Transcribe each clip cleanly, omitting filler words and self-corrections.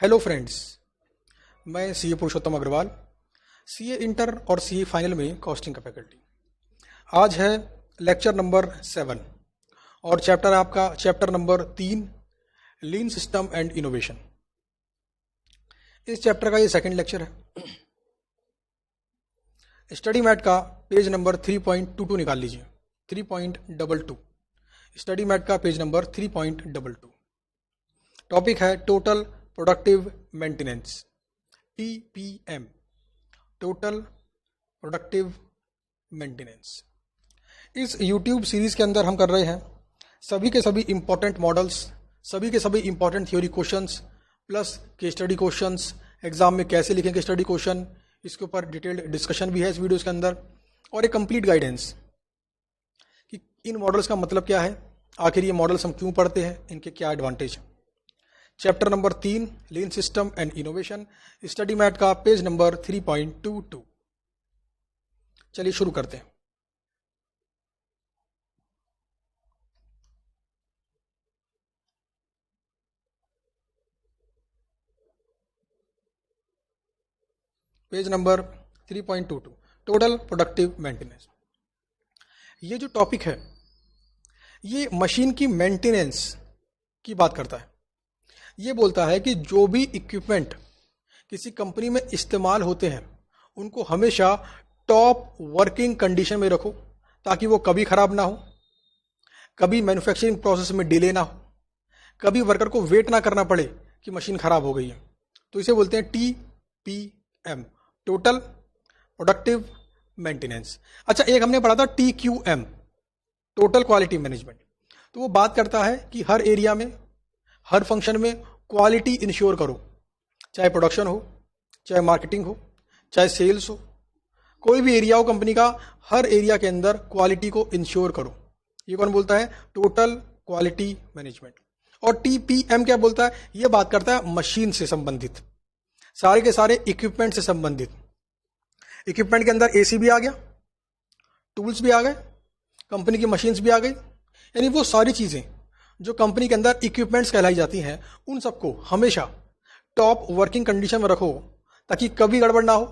Hello friends, मैं CA पुरुषोत्तम Agarwal, CA inter और CA final में कॉस्टिंग का फैकल्टी। आज है लेक्चर नंबर 7 और चैप्टर आपका chapter number 3, lean system and innovation. इस चैप्टर का ये सेकंड लेक्चर है। स्टडी मैट का पेज नंबर 3.22 निकाल लीजिए, 3.22। स्टडी मैट का पेज नंबर 3.22। टॉपिक है total productive maintenance, TPM, total productive maintenance. इस YouTube सीरीज के अंदर हम कर रहे हैं सभी के सभी इंपॉर्टेंट मॉडल्स, सभी के सभी इंपॉर्टेंट थ्योरी क्वेश्चंस प्लस के स्टडी क्वेश्चंस। एग्जाम में कैसे लिखेंगे स्टडी क्वेश्चन, इसके ऊपर डिटेल्ड डिस्कशन भी है इस वीडियोस के अंदर, और एक कंप्लीट गाइडेंस कि इन मॉडल्स का मतलब क्या है, आखिर ये मॉडल्स हम क्यों पढ़ते हैं, इनके क्या एडवांटेज हैं। Chapter number 3, lean system and innovation, study mat का पेज नंबर 3.22। चलिए शुरू करते हैं। Page number 3.22, total productive maintenance. ये जो टॉपिक है ये मशीन की मेंटेनेंस की बात करता है। ये बोलता है कि जो भी इक्विपमेंट किसी कंपनी में इस्तेमाल होते हैं उनको हमेशा टॉप वर्किंग कंडीशन में रखो, ताकि वो कभी खराब ना हो, कभी मैन्युफैक्चरिंग प्रोसेस में डिले ना हो, कभी वर्कर को वेट ना करना पड़े कि मशीन खराब हो गई है। तो इसे बोलते हैं TPM, टोटल प्रोडक्टिव मेंटेनेंस। अच्छा, एक हमने पढ़ा था TQM, टोटल क्वालिटी मैनेजमेंट। तो वो बात करता है कि हर एरिया में, हर फंक्शन में क्वालिटी इंश्योर करो, चाहे प्रोडक्शन हो, चाहे मार्केटिंग हो, चाहे सेल्स हो, कोई भी एरिया हो कंपनी का, हर एरिया के अंदर क्वालिटी को इंश्योर करो। ये कौन बोलता है? Total quality management. और TPM क्या बोलता है? ये बात करता है मशीन से संबंधित, सारे के सारे इक्विपमेंट से संबंधित। इक्विपमेंट के अंदर AC भी आ गया, टूल्स भी आ गए, कंपनी की मशीन्स भी आ गई, यानी वो सारी चीजें जो कंपनी के अंदर इक्विपमेंट्स कहलाई जाती हैं, उन सबको हमेशा टॉप वर्किंग कंडीशन में रखो, ताकि कभी गड़बड़ ना हो,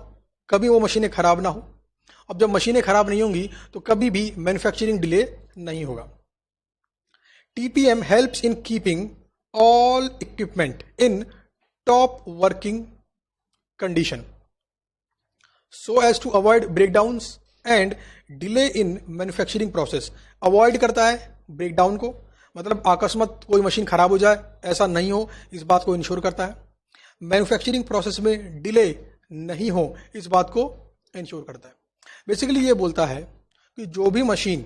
कभी वो मशीनें खराब ना हो। अब जब मशीनें खराब नहीं होंगी तो कभी भी मैन्युफैक्चरिंग डिले नहीं होगा। TPM helps in keeping all equipment in top working condition so as to avoid breakdowns and delay in manufacturing process. Avoid करता है ब्रेकडाउन को, मतलब अकस्मात कोई मशीन खराब हो जाए ऐसा नहीं हो, इस बात को इंश्योर करता है। मैन्युफैक्चरिंग प्रोसेस में डिले नहीं हो, इस बात को इंश्योर करता है। बेसिकली ये बोलता है कि जो भी मशीन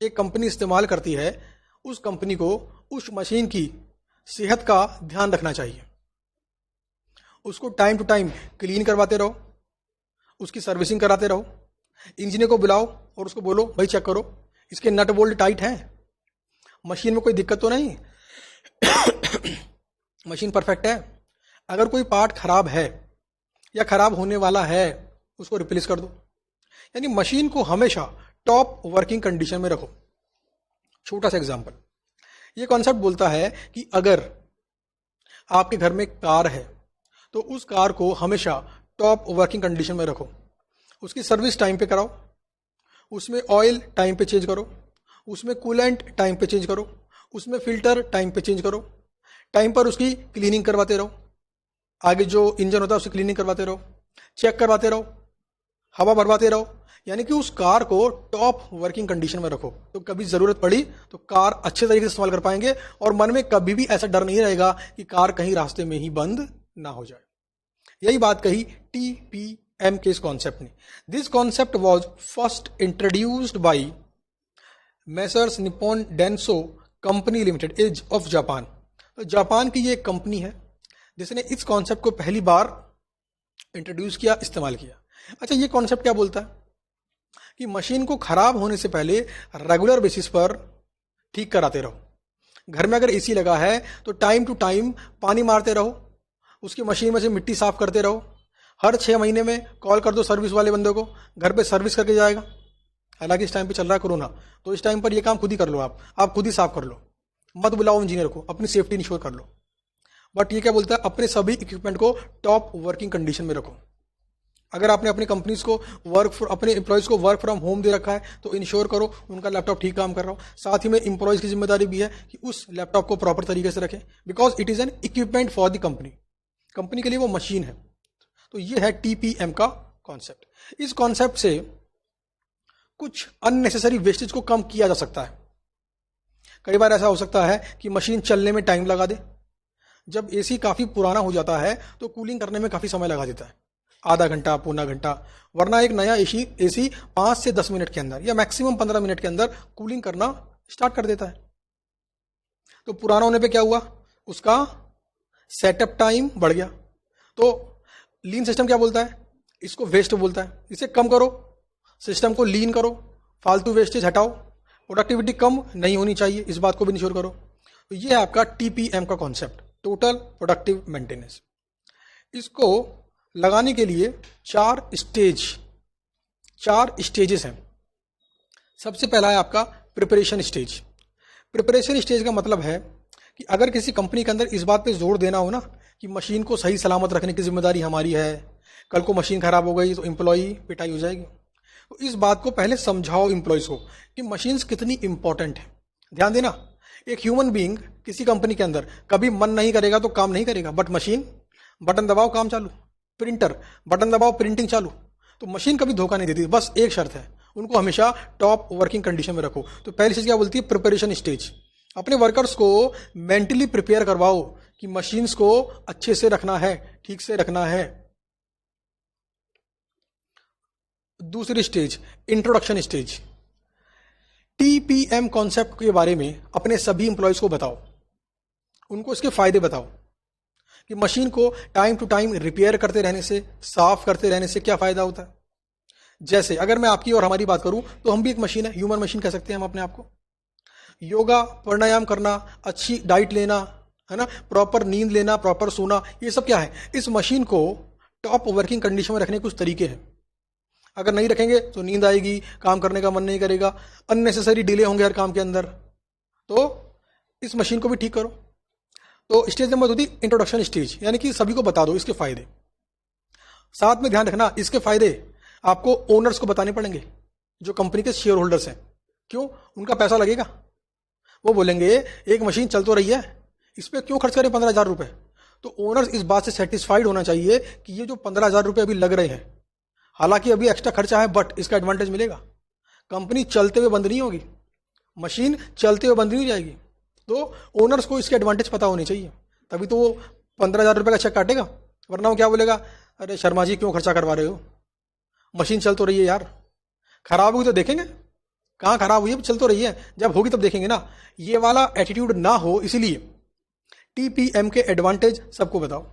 एक कंपनी इस्तेमाल करती है, उस कंपनी को उस मशीन की सेहत का ध्यान रखना चाहिए। उसको टाइम टू टाइम क्लीन करवाते रहो, उसकी सर्विसिंग कराते रहो। इंजीनियर को बुलाओ और उसको बोलो, भाई चेक करो इसके नट बोल्ट टाइट हैं, मशीन में कोई दिक्कत तो नहीं, मशीन परफेक्ट है। अगर कोई पार्ट खराब है या खराब होने वाला है, उसको रिप्लेस कर दो। यानी मशीन को हमेशा टॉप वर्किंग कंडीशन में रखो। छोटा सा एग्जांपल, ये कॉन्सेप्ट बोलता है कि अगर आपके घर में कार है तो उस कार को हमेशा टॉप वर्किंग कंडीशन में रखो। उसकी सर्विस टाइम पे कराओ, उसमें ऑयल टाइम पे चेंज करो, उसमें कूलेंट टाइम पे चेंज करो, उसमें फिल्टर टाइम पे चेंज करो, टाइम पर उसकी क्लीनिंग करवाते रहो, आगे जो इंजन होता है उसकी क्लीनिंग करवाते रहो, चेक करवाते रहो, हवा भरवाते रहो। यानी कि उस कार को टॉप वर्किंग कंडीशन में रखो, तो कभी जरूरत पड़ी तो कार अच्छे तरीके से इस्तेमाल कर पाएंगे और मन में कभी भी ऐसा डर नहीं रहेगा कि कार कहीं रास्ते में ही बंद ना हो जाए। यही बात कही TPM के इस कॉन्सेप्ट ने। This concept was first introduced by messrs Nippon Denso company limited as of Japan. तो जापान की ये एक कंपनी है जिसने इस कॉन्सेप्ट को पहली बार इंट्रोड्यूस किया, इस्तेमाल किया। अच्छा, ये कॉन्सेप्ट क्या बोलता है कि मशीन को खराब होने से पहले रेगुलर बेसिस पर ठीक कराते रहो। घर में अगर AC लगा है तो टाइम टू टाइम पानी मारते रहो, उसकी मशीन में से मिट्टी साफ करते रहो। हर 6 महीने में कॉल कर दो सर्विस वाले बंदे को, घर पे सर्विस करके जाएगा। हालांकि इस टाइम पे चल रहा है कोरोना, तो इस टाइम पर ये काम खुद ही कर लो, आप खुद ही साफ कर लो, मत बुलाओ इंजीनियर को, अपनी सेफ्टी इंश्योर कर लो। बट ये क्या बोलता है, अपने सभी इक्विपमेंट को टॉप वर्किंग कंडीशन में रखो। अगर आपने अपनी कंपनीज को अपने एम्प्लॉयज को वर्क फ्रॉम होम दे रखा है तो इंश्योर करो उनका लैपटॉप ठीक काम कर रहा हो। साथ ही में एम्प्लॉयज की जिम्मेदारी भी है कि उस लैपटॉप को प्रॉपर तरीके से रखें, because it is an equipment for the company. Company के लिए वो मशीन है। तो ये है टीपीएम का कॉन्सेप्ट। इस कॉन्सेप्ट से कुछ अननेसेसरी वेस्टेज को कम किया जा सकता है। कई बार ऐसा हो सकता है कि मशीन चलने में टाइम लगा दे। जब एसी काफी पुराना हो जाता है तो कूलिंग करने में काफी समय लगा देता है, आधा घंटा पौना घंटा, वरना एक नया एसी 5 से 10 मिनट के अंदर या मैक्सिमम 15 मिनट के अंदर कूलिंग करना स्टार्ट कर देता है। तो पुराना होने पे क्या हुआ, उसका सेटअप टाइम बढ़ गया। तो लीन सिस्टम क्या बोलता है, इसको वेस्ट बोलता है। इसे कम करो, सिस्टम को लीन करो, फालतू वेस्टेज हटाओ, प्रोडक्टिविटी कम नहीं होनी चाहिए, इस बात को भी इंश्योर करो। तो ये है आपका टीपीएम का कॉन्सेप्ट, टोटल प्रोडक्टिव मेंटेनेंस। इसको लगाने के लिए चार स्टेजेस हैं। सबसे पहला है आपका प्रिपरेशन स्टेज। प्रिपरेशन स्टेज का मतलब है कि अगर किसी कंपनी के अंदर इस बात पे जोर देना हो ना कि मशीन को सही सलामत रखने की जिम्मेदारी हमारी है, कल को मशीन खराब हो गई तो एम्प्लॉई पिटाई हो जाएगी, तो इस बात को पहले समझाओ एम्प्लॉयज को कि मशीन्स कितनी इंपॉर्टेंट है। ध्यान देना, एक ह्यूमन बीइंग किसी कंपनी के अंदर कभी मन नहीं करेगा तो काम नहीं करेगा, बट मशीन बटन दबाओ काम चालू, प्रिंटर बटन दबाओ प्रिंटिंग चालू। तो मशीन कभी धोखा नहीं देती, बस एक शर्त है, उनको हमेशा टॉप वर्किंग कंडीशन में रखो। तो पहली चीज क्या बोलती है, प्रिपरेशन स्टेज। अपने वर्कर्स को मेंटली प्रिपेयर करवाओ कि मशीन्स को अच्छे से रखना है, ठीक से रखना है। दूसरी stage introduction stage. TPM concept के बारे में अपने सभी इंप्लॉयज को बताओ, उनको इसके फायदे बताओ कि मशीन को टाइम टू टाइम रिपेयर करते रहने से, साफ करते रहने से क्या फायदा होता है। जैसे अगर मैं आपकी और हमारी बात करूं तो हम भी एक मशीन है, ह्यूमन मशीन कह सकते हैं हम अपने आप को। योगा, प्राणायाम करना, अच्छी डाइट लेना, है ना, प्रॉपर नींद लेना, प्रॉपर सोना, ये सब क्या है, इस मशीन को टॉप वर्किंग कंडीशन में रखने के कुछ तरीके हैं। अगर नहीं रखेंगे तो नींद आएगी, काम करने का मन नहीं करेगा, अननेसेसरी डिले होंगे हर काम के अंदर। तो इस मशीन को भी ठीक करो। तो स्टेज नंबर होती इंट्रोडक्शन स्टेज, यानी कि सभी को बता दो इसके फायदे। साथ में ध्यान रखना, इसके फायदे आपको ओनर्स को बताने पड़ेंगे, जो कंपनी के शेयर होल्डर्स हैं। क्यों, उनका पैसा लगेगा। वो बोलेंगे एक मशीन चल तो रही है, इस पर क्यों खर्च करें 15,000 रुपए। तो ओनर्स इस बात से सेटिस्फाइड होना चाहिए कि ये जो 15,000 रुपए अभी लग रहे हैं, हालांकि अभी एक्स्ट्रा खर्चा है, बट इसका एडवांटेज मिलेगा। कंपनी चलते हुए बंद नहीं होगी, मशीन चलते हुए बंद नहीं हो जाएगी। तो ओनर्स को इसके एडवांटेज पता होने चाहिए, तभी तो वो 15,000 रुपए का चेक काटेगा। वरना वो क्या बोलेगा, अरे शर्मा जी क्यों खर्चा करवा रहे हो, मशीन चल तो रही है यार, खराब हुई तो देखेंगे, कहाँ खराब हुई है, चल तो रही है, जब होगी तब देखेंगे ना। ये वाला एटीट्यूड ना हो, इसीलिए टीपीएम के एडवांटेज सबको बताओ,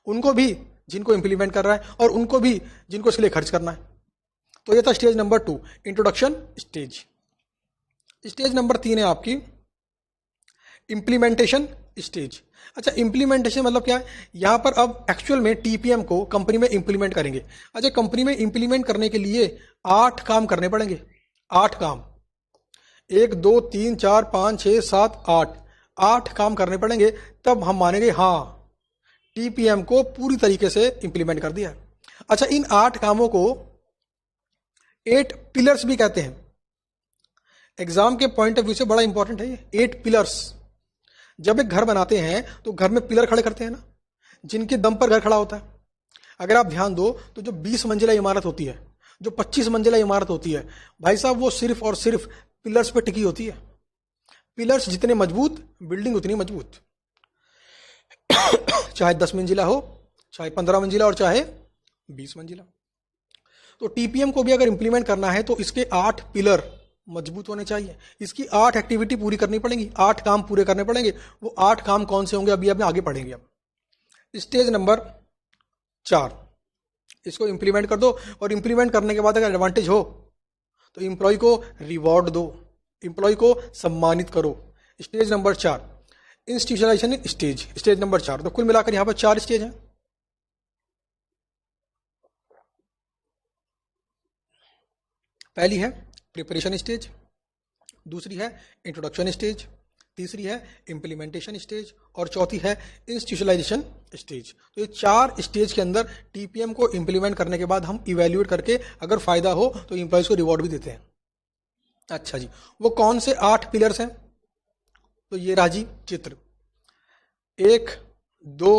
उनको भी जिनको इंप्लीमेंट कर रहा है और उनको भी जिनको इसके लिए खर्च करना है। तो ये था stage number 2, introduction stage. Stage number 3 है आपकी इंप्लीमेंटेशन स्टेज। अच्छा, इंप्लीमेंटेशन मतलब क्या है, यहां पर अब एक्चुअल में टीपीएम को कंपनी में इंप्लीमेंट करेंगे। अच्छा, कंपनी में इंप्लीमेंट करने के लिए 8 काम करने पड़ेंगे। 8 काम, 1 2 3 4 5 6 7 8 काम करने पड़ेंगे, तब हम मानेंगे हाँ टीपीएम को पूरी तरीके से इंप्लीमेंट कर दिया। अच्छा, इन 8 कामों को 8 पिलर्स भी कहते हैं। एग्जाम के पॉइंट ऑफ व्यू से बड़ा इंपॉर्टेंट है ये 8 पिलर्स। जब एक घर बनाते हैं तो घर में पिलर खड़े करते हैं ना, जिनके दम पर घर खड़ा होता है। अगर आप ध्यान दो तो जो 20 मंजिला इमारत होती है, जो 25 मंजिला इमारत होती है, भाई साहब वो सिर्फ और सिर्फ पिलर्स पे टिकी होती है। पिलर्स जितने मजबूत, बिल्डिंग उतनी मजबूत। चाहे 10 मंजिला हो, चाहे 15 मंजिला और चाहे 20 मंजिला। तो टीपीएम को भी अगर इंप्लीमेंट करना है तो इसके 8 पिलर मजबूत होने चाहिए। इसकी 8 एक्टिविटी पूरी करनी पड़ेगी, 8 काम पूरे करने पड़ेंगे। वो 8 काम कौन से होंगे अभी आगे पढ़ेंगे। अब स्टेज नंबर 4, इसको इंप्लीमेंट कर दो, और इंप्लीमेंट करने के बाद अगर एडवांटेज हो तो एम्प्लॉय को रिवॉर्ड दो, एम्प्लॉय को सम्मानित करो। Stage number 4, institutionalisation stage, stage number 4। तो कुल मिलाकर यहां पर 4 स्टेज हैं। पहली है प्रिपरेशन स्टेज, दूसरी है इंट्रोडक्शन स्टेज, तीसरी है इम्प्लीमेंटेशन स्टेज और चौथी है इंस्टीट्यूशनलाइजेशन स्टेज। तो ये 4 स्टेज के अंदर टीपीएम को इम्प्लीमेंट करने के बाद हम इवेल्युएट करके अगर फायदा हो तो एम्प्लॉयज को रिवॉर्ड भी देते हैं। अच्छा जी, वो कौन से 8 पिलर्स हैं? तो ये राजी चित्र 1 2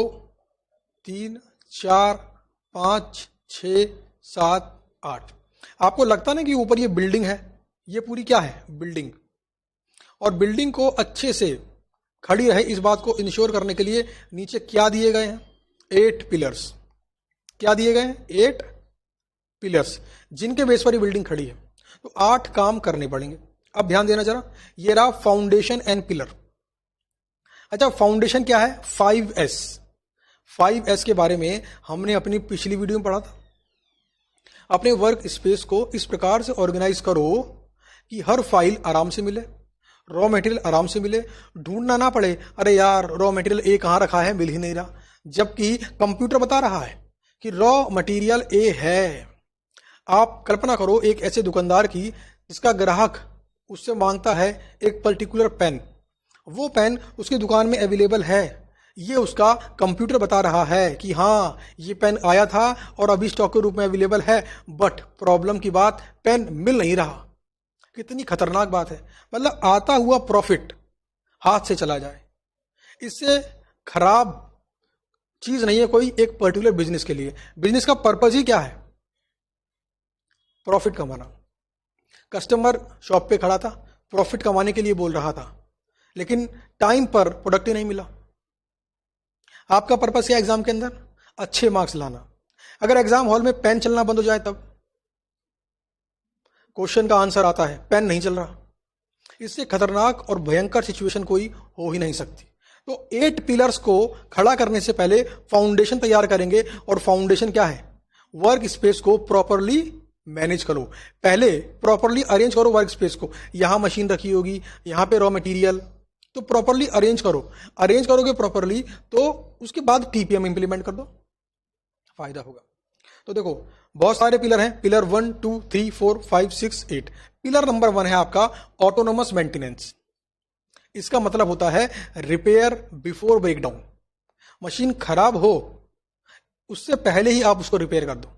3 4 5 6 7 8। आपको लगता ना कि ऊपर ये बिल्डिंग है, ये पूरी क्या है? बिल्डिंग। और बिल्डिंग को अच्छे से खड़ी रहे इस बात को इंश्योर करने के लिए नीचे क्या दिए गए हैं? 8 पिलर्स। क्या दिए गए हैं? 8 पिलर्स, जिनके बेस पर ये बिल्डिंग खड़ी है। तो 8 काम करने पड़ेंगे। अब ध्यान देना जरा, ये रहा फाउंडेशन एंड पिलर। अच्छा, फाउंडेशन क्या है? 5S। 5S के बारे में हमने अपनी पिछली वीडियो में पढ़ा था। अपने वर्क स्पेस को इस प्रकार से ऑर्गेनाइज करो कि हर फाइल आराम से मिले, रॉ मटेरियल आराम से मिले, ढूंढना ना पड़े अरे यार रॉ मटेरियल ए कहाँ रखा है, मिल ही नहीं रहा, जबकि कंप्यूटर बता रहा है कि रॉ मटेरियल ए है। आप कल्पना करो एक ऐसे दुकानदार की जिसका ग्राहक उससे मांगता है एक पर्टिकुलर पेन, वो पेन उसकी दुकान में अवेलेबल है, ये उसका कंप्यूटर बता रहा है कि हाँ ये पेन आया था और अभी स्टॉक के रूप में अवेलेबल है, बट प्रॉब्लम की बात पेन मिल नहीं रहा। कितनी खतरनाक बात है। मतलब आता हुआ प्रॉफिट हाथ से चला जाए, इससे खराब चीज नहीं है कोई एक पर्टिकुलर बिजनेस के लिए। बिजनेस का पर्पज ही क्या है? प्रॉफिट कमाना। कस्टमर शॉप पे खड़ा था, प्रॉफिट कमाने के लिए बोल रहा था, लेकिन टाइम पर प्रोडक्ट ही नहीं मिला। आपका पर्पस क्या एग्जाम के अंदर? अच्छे मार्क्स लाना। अगर एग्जाम हॉल में पेन चलना बंद हो जाए तब क्वेश्चन का आंसर आता है, पेन नहीं चल रहा। इससे खतरनाक और भयंकर सिचुएशन कोई हो ही नहीं सकती। तो 8 पिलर्स को खड़ा करने से पहले फाउंडेशन तैयार करेंगे, और फाउंडेशन क्या है? वर्क स्पेस को प्रॉपरली मैनेज करो। पहले प्रॉपरली अरेंज करो वर्क स्पेस को। यहां मशीन रखी होगी, यहां पे रॉ मटेरियल, तो प्रॉपरली अरेंज करो। अरेंज करोगे प्रॉपरली तो उसके बाद टीपीएम इंप्लीमेंट कर दो, फायदा होगा। तो देखो बहुत सारे पिलर हैं, पिलर 1 2 3 4 5 6 8। पिलर नंबर 1 है आपका ऑटोनोमस मेंटेनेंस। इसका मतलब होता है रिपेयर बिफोर ब्रेकडाउन। मशीन खराब हो उससे पहले ही आप उसको रिपेयर कर दो।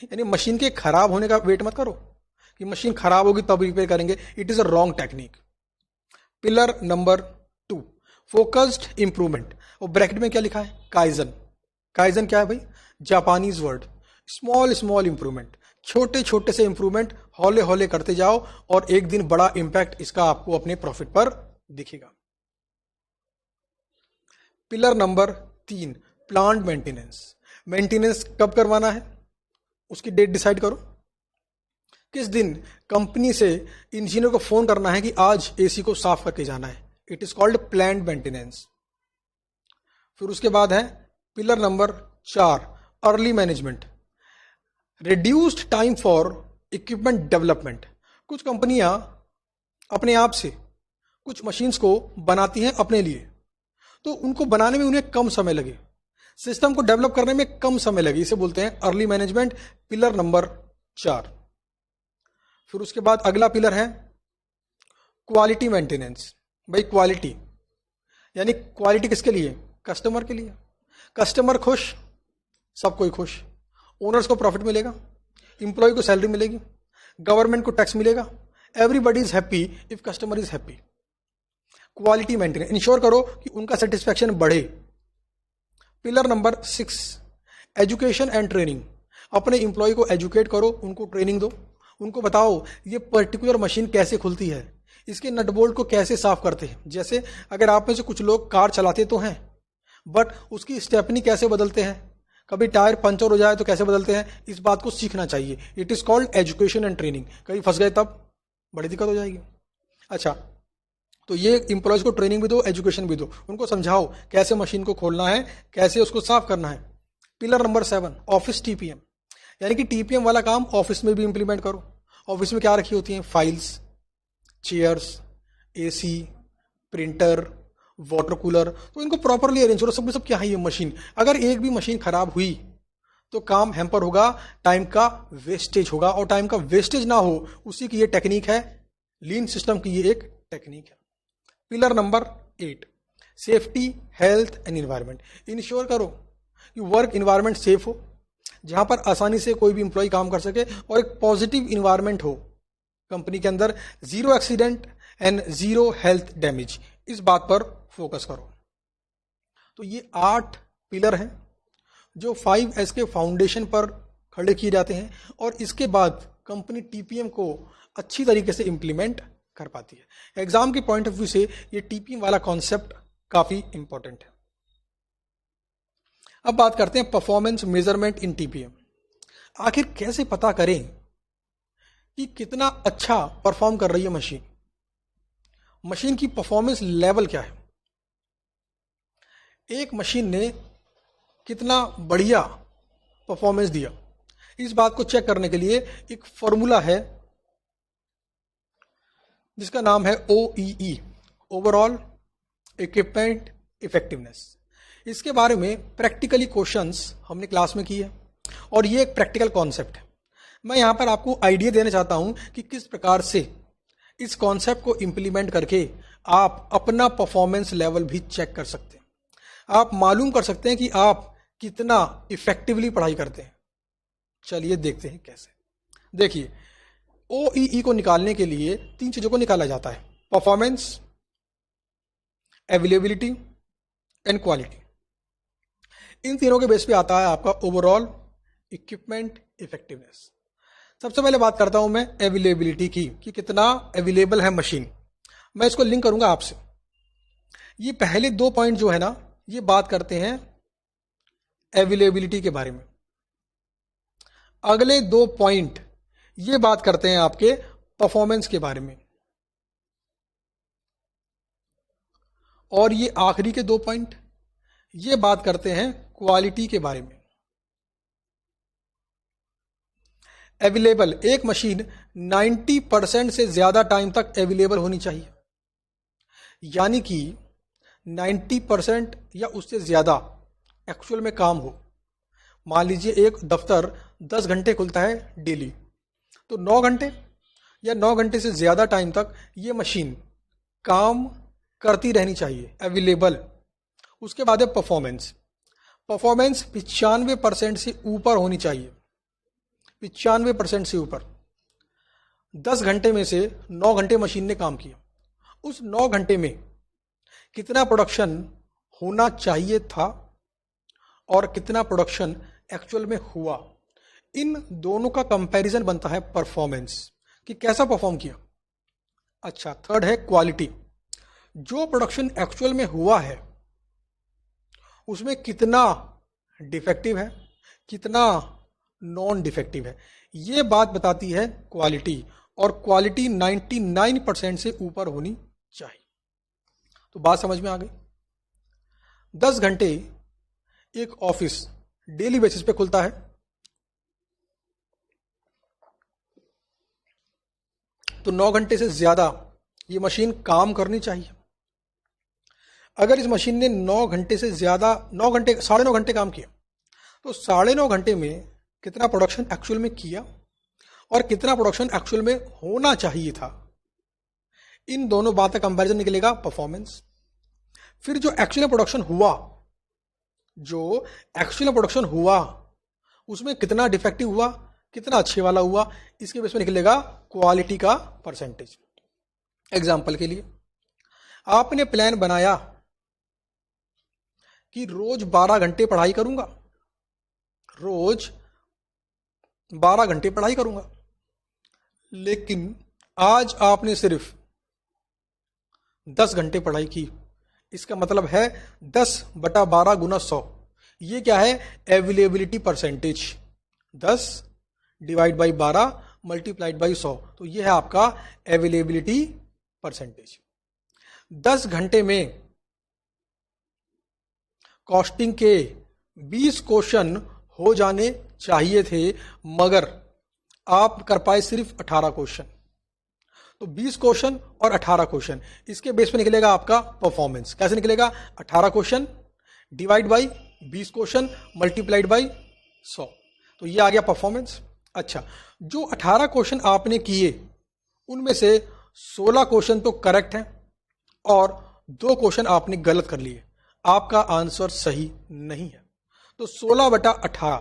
यानी मशीन के खराब होने का वेट मत करो कि मशीन खराब होगी तब रिपेयर करेंगे, it is a wrong technique. Pillar number 2 focused improvement, और ब्रैकेट में क्या लिखा है? काइजन। काइजन क्या है भाई? Japanese word. Small small improvement, छोटे छोटे से इंप्रूवमेंट हौले हौले करते जाओ और एक दिन बड़ा इंपैक्ट इसका आपको अपने प्रॉफिट पर दिखेगा। Pillar number 3 plant maintenance. Maintenance कब करवाना है उसकी डेट डिसाइड करो। किस दिन कंपनी से इंजीनियर को फोन करना है कि आज एसी को साफ करके जाना है, it is called plant maintenance. फिर उसके बाद है pillar number 4 early management, reduced time for equipment development. कुछ कंपनियां अपने आप से कुछ मशीन्स को बनाती हैं अपने लिए, तो उनको बनाने में उन्हें कम समय लगे, सिस्टम को डेवलप करने में कम समय लगे, इसे बोलते हैं अर्ली मैनेजमेंट, पिलर नंबर 4। फिर उसके बाद अगला पिलर है क्वालिटी मेंटेनेंस। भाई क्वालिटी यानी क्वालिटी किसके लिए? कस्टमर के लिए। कस्टमर खुश, सब कोई खुश, ओनर्स को प्रॉफिट मिलेगा, इंप्लॉय को सैलरी मिलेगी, गवर्नमेंट को टैक्स मिलेगा, everybody is happy if customer is happy. Quality maintenance, ensure करो कि उनका सेटिस्फैक्शन बढ़े। Pillar number 6 education and training. अपने इंप्लॉय को एजुकेट करो, उनको ट्रेनिंग दो, उनको बताओ ये पर्टिकुलर मशीन कैसे खुलती है, इसके नट बोल्ट को कैसे साफ करते हैं। जैसे अगर आप में से कुछ लोग कार चलाते तो हैं, बट उसकी स्टेपनी कैसे बदलते हैं, कभी टायर पंचर हो जाए तो कैसे बदलते हैं, इस बात को सीखना चाहिए। It is called education and training. कहीं फंस गए तब बड़ी दिक्कत हो जाएगी। अच्छा, तो ये इंप्लॉयज को ट्रेनिंग भी दो, एजुकेशन भी दो, उनको समझाओ कैसे मशीन को खोलना है, कैसे उसको साफ करना है। पिलर नंबर 7 ऑफिस टीपीएम, यानी कि टीपीएम वाला काम ऑफिस में भी इंप्लीमेंट करो। ऑफिस में क्या रखी होती हैं? Files, chairs, AC, printer, water cooler, तो इनको प्रॉपरली अरेंज करो। सब क्या है ये मशीन, अगर एक भी मशीन खराब हुई तो काम हैम्पर होगा, टाइम का वेस्टेज होगा, और टाइम का वेस्टेज ना हो उसी की ये टेक्निक है, लीन सिस्टम की ये एक टेक्निक है। Pillar number 8, safety, health and environment. Ensure करो कि वर्क इन्वायरमेंट सेफ हो, जहां पर आसानी से कोई भी इंप्लॉय काम कर सके और एक पॉजिटिव इन्वायरमेंट हो कंपनी के अंदर, zero accident and zero health damage, इस बात पर फोकस करो। तो ये 8 पिलर हैं जो 5S के फाउंडेशन पर खड़े किए जाते हैं और इसके बाद कंपनी टीपीएम को अच्छी तरीके से इंप्लीमेंट कर पाती है। एग्जाम के पॉइंट ऑफ व्यू से ये टीपीएम वाला कॉन्सेप्ट काफी इंपॉर्टेंट है। अब बात करते हैं परफॉर्मेंस मेजरमेंट इन टीपीएम। आखिर कैसे पता करें कि कितना अच्छा परफॉर्म कर रही है मशीन, मशीन की परफॉर्मेंस लेवल क्या है, एक मशीन ने कितना बढ़िया परफॉर्मेंस दिया। इस बात को चेक करने के लिए एक फॉर्मूला है जिसका नाम है OEE, ओवरऑल इक्विपमेंट इफेक्टिवनेस। इसके बारे में प्रैक्टिकली क्वेश्चंस हमने क्लास में किए और ये एक प्रैक्टिकल कॉन्सेप्ट है। मैं यहाँ पर आपको आइडिया देना चाहता हूँ कि किस प्रकार से इस कॉन्सेप्ट को इंप्लीमेंट करके आप अपना परफॉर्मेंस लेवल भी चेक कर सकते हैं, आप मालूम कर सकते हैं कि आप कितना इफेक्टिवली पढ़ाई करते हैं। चलिए देखते हैं कैसे। देखिए, OEE को निकालने के लिए 3 चीजों को निकाला जाता है, परफॉर्मेंस, अवेलेबिलिटी एंड क्वालिटी। इन तीनों के बेस पे आता है आपका ओवरऑल इक्विपमेंट इफेक्टिवनेस। सबसे पहले बात करता हूं मैं अवेलेबिलिटी की, कि कितना अवेलेबल है मशीन। मैं इसको लिंक करूंगा आपसे। ये पहले 2 पॉइंट जो है ना, ये बात करते हैं अवेलेबिलिटी के बारे में। अगले 2 पॉइंट ये बात करते हैं आपके परफॉर्मेंस के बारे में, और ये आखिरी के 2 पॉइंट ये बात करते हैं क्वालिटी के बारे में। अवेलेबल, एक मशीन 90% से ज्यादा टाइम तक अवेलेबल होनी चाहिए, यानी कि 90% या उससे ज्यादा एक्चुअल में काम हो। मान लीजिए एक दफ्तर 10 घंटे खुलता है डेली, तो 9 घंटे या 9 घंटे से ज्यादा टाइम तक ये मशीन काम करती रहनी चाहिए, अवेलेबल। उसके बाद है परफॉर्मेंस। परफॉर्मेंस 95% से ऊपर होनी चाहिए, 95% से ऊपर। 10 घंटे में से 9 घंटे मशीन ने काम किया, उस 9 घंटे में कितना प्रोडक्शन होना चाहिए था और कितना प्रोडक्शन एक्चुअल में हुआ, इन दोनों का कंपैरिजन बनता है परफॉर्मेंस, कि कैसा परफॉर्म किया। अच्छा, थर्ड है क्वालिटी। जो प्रोडक्शन एक्चुअल में हुआ है उसमें कितना डिफेक्टिव है, कितना नॉन डिफेक्टिव है, ये बात बताती है क्वालिटी। और क्वालिटी 99% से ऊपर होनी चाहिए। तो बात समझ में आ गई। 10 घंटे एक ऑफिस डेली बेसिस पे खुलता है, तो 9 घंटे से ज्यादा ये मशीन काम करनी चाहिए। अगर इस मशीन ने 9 घंटे से ज्यादा, 9 घंटे, 9.5 घंटे काम किया, तो 9.5 घंटे में कितना प्रोडक्शन एक्चुअल में किया और कितना प्रोडक्शन एक्चुअल में होना चाहिए था, इन दोनों बात का कंपैरिजन निकलेगा परफॉर्मेंस। फिर जो एक्चुअल प्रोडक्शन हुआ, जो एक्चुअल प्रोडक्शन हुआ उसमें कितना डिफेक्टिव हुआ, कितना अच्छे वाला हुआ, इसके बेस में निकलेगा क्वालिटी का परसेंटेज। एग्जाम्पल के लिए, आपने प्लान बनाया कि रोज 12 घंटे पढ़ाई करूंगा, रोज 12 घंटे पढ़ाई करूंगा, लेकिन आज आपने सिर्फ 10 घंटे पढ़ाई की। इसका मतलब है 10/12 गुना 100। ये क्या है? Availability percentage. 10 divide by 12 multiplied by 100, तो ये है आपका अवेलेबिलिटी परसेंटेज। 10 घंटे में कॉस्टिंग के 20 क्वेश्चन हो जाने चाहिए थे, मगर आप कर पाए सिर्फ 18 क्वेश्चन। तो 20 क्वेश्चन और 18 क्वेश्चन, इसके बेस पे निकलेगा आपका परफॉर्मेंस। कैसे निकलेगा? 18 question divide by 20 question multiplied by 100, तो ये आ गया परफॉर्मेंस। अच्छा, जो 18 क्वेश्चन आपने किए उनमें से 16 क्वेश्चन तो करेक्ट हैं और दो क्वेश्चन आपने गलत कर लिए, आपका आंसर सही नहीं है। तो 16/18